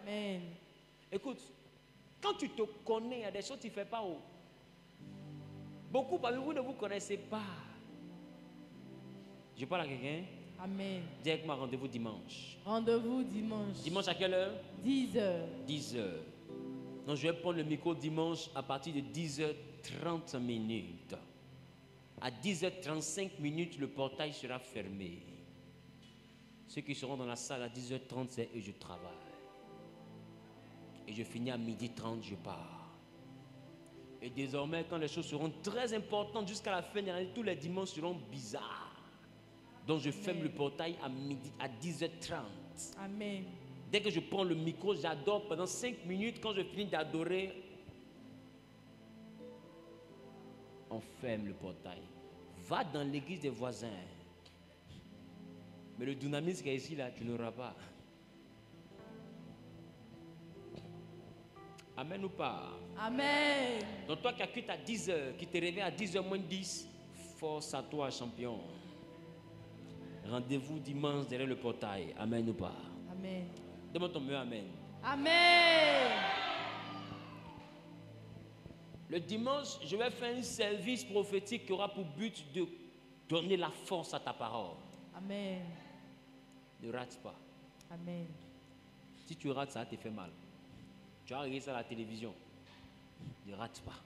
Amen. Écoute, quand tu te connais, il y a des choses que tu ne fais pas. Beaucoup parmi vous ne vous connaissez pas. Je parle à quelqu'un. Amen. Dis avec moi, rendez-vous dimanche. Rendez-vous dimanche. Dimanche à quelle heure? 10h. 10h. Donc je vais prendre le micro dimanche à partir de 10h30 minutes. À 10h35 minutes, le portail sera fermé. Ceux qui seront dans la salle à 10h30, c'est eux, je travaille. Et je finis à 12h30, je pars. Et désormais, quand les choses seront très importantes jusqu'à la fin de l'année, tous les dimanches seront bizarres. Donc je ferme le portail à 10h30. Amen. Dès que je prends le micro, j'adore pendant 5 minutes. Quand je finis d'adorer, on ferme le portail. Va dans l'église des voisins. Mais le dynamisme qui est ici, là, tu n'auras pas. Amen ou pas? Amen. Donc toi qui as quitté à 10h, qui te réveille à 10h moins 10, force à toi, champion. Rendez-vous dimanche derrière le portail. Amen ou pas? Amen. Demande ton mieux, amen. Amen. Le dimanche, je vais faire un service prophétique qui aura pour but de donner la force à ta parole. Amen. Ne rate pas. Amen. Si tu rates, ça te fait mal. Tu as regardé ça à la télévision. Ne rate pas.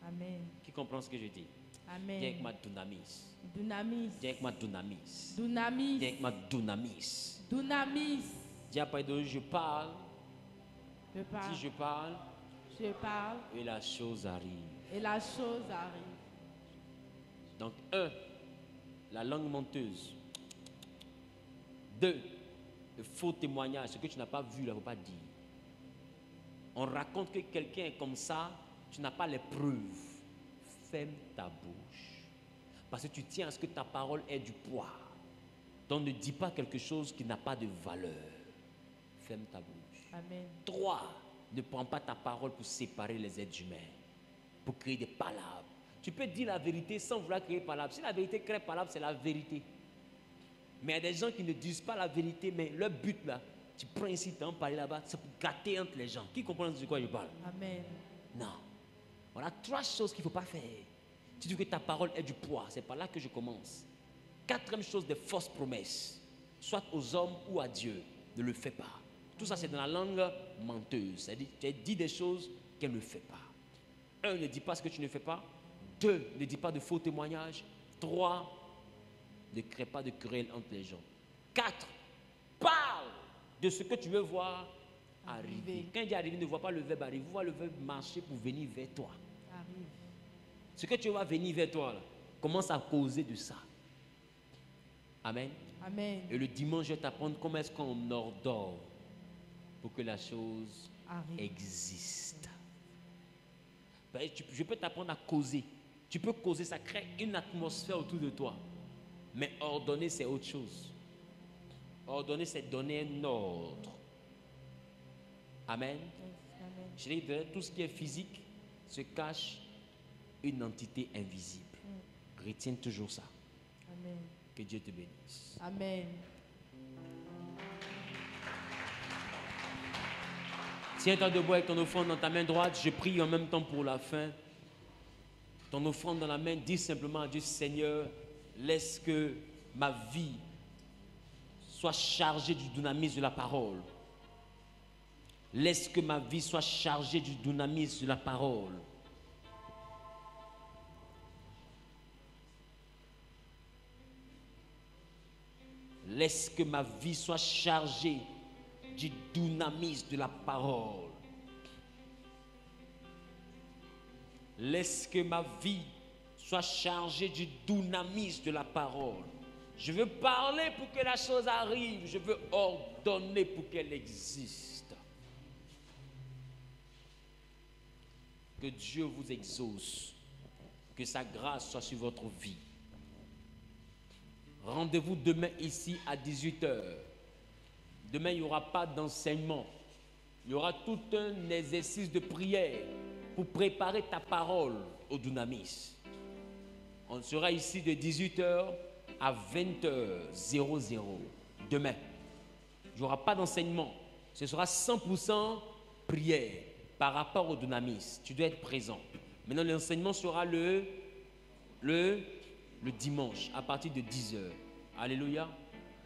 Amen. Qui comprend ce que je dis? Amen. Dis avec ma dunamis. Dunamis. Dis avec ma dunamis. Dunamis. Dis avec ma dunamis. Dunamis. Dis après de je parle. Je parle. Si je parle. Je parle. Et la chose arrive. Et la chose arrive. Donc, 1, la langue menteuse. 2, le faux témoignage. Ce que tu n'as pas vu, il ne faut pas dire. On raconte que quelqu'un est comme ça, tu n'as pas les preuves. Ferme ta bouche. Parce que tu tiens à ce que ta parole ait du poids. Donc ne dis pas quelque chose qui n'a pas de valeur. Ferme ta bouche. Amen. 3, ne prends pas ta parole pour séparer les êtres humains, pour créer des palabres. Tu peux dire la vérité sans vouloir créer palabres. Si la vérité crée palabres, c'est la vérité. Mais il y a des gens qui ne disent pas la vérité, mais leur but là, tu prends ici, tu en parler là-bas, c'est pour gâter entre les gens. Qui comprend de quoi je parle? Amen. Non. Voilà 3 choses qu'il ne faut pas faire. Tu dis que ta parole ait du poids, c'est par là que je commence. 4e chose, des fausses promesses, soit aux hommes ou à Dieu. Ne le fais pas. Tout ça, c'est dans la langue menteuse. C'est-à-dire, tu as dit des choses qu'elle ne fait pas. 1, ne dis pas ce que tu ne fais pas. 2, ne dis pas de faux témoignages. 3, ne crée pas de querelle entre les gens. 4, parle de ce que tu veux voir arriver. Quand il dit arriver, ne vois pas le verbe arriver, vois le verbe marcher pour venir vers toi. Arrive. Ce que tu vas venir vers toi, là, commence à causer de ça. Amen. Amen. Et le dimanche, je vais t'apprendre comment est-ce qu'on ordonne pour que la chose Arrive. existe. Je peux t'apprendre à causer. Tu peux causer, ça crée une atmosphère autour de toi. Mais ordonner, c'est autre chose. Ordonner, c'est donner un ordre. Amen. Amen. Je dis que tout ce qui est physique se cache une entité invisible. Retiens toujours ça. Amen. Que Dieu te bénisse. Amen. Tiens-toi debout avec ton offrande dans ta main droite. Je prie en même temps pour la fin. Ton offrande dans la main, dis simplement à Dieu, Seigneur, laisse que ma vie soit chargée du dynamisme de la parole. Laisse que ma vie soit chargée du dynamisme de la parole. Laisse que ma vie soit chargée du dynamisme de la parole. Laisse que ma vie soit chargée du dynamisme de la parole. Je veux parler pour que la chose arrive. Je veux ordonner pour qu'elle existe. Que Dieu vous exauce. Que sa grâce soit sur votre vie. Rendez-vous demain ici à 18h. Demain, il n'y aura pas d'enseignement. Il y aura tout un exercice de prière pour préparer ta parole au dynamisme. On sera ici de 18h à 20h00 demain. Il n'y aura pas d'enseignement. Ce sera 100% prière par rapport au dynamis. Tu dois être présent. Maintenant, l'enseignement sera le dimanche à partir de 10h. Alléluia.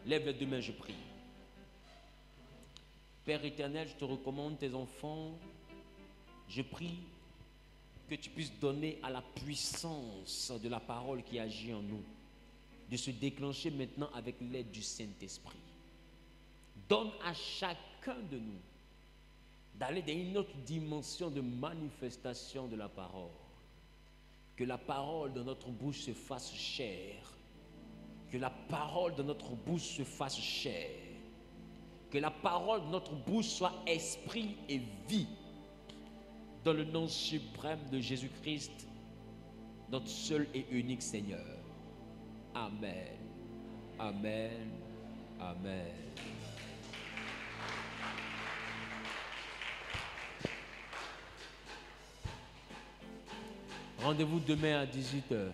Lève les deux mains, je prie. Père éternel, je te recommande tes enfants. Je prie que tu puisses donner à la puissance de la parole qui agit en nous de se déclencher maintenant avec l'aide du Saint-Esprit. Donne à chacun de nous d'aller dans une autre dimension de manifestation de la parole. Que la parole de notre bouche se fasse chair. Que la parole de notre bouche se fasse chair. Que la parole de notre bouche soit esprit et vie. Dans le nom suprême de Jésus-Christ, notre seul et unique Seigneur. Amen. Amen. Amen. Rendez-vous demain à 18h.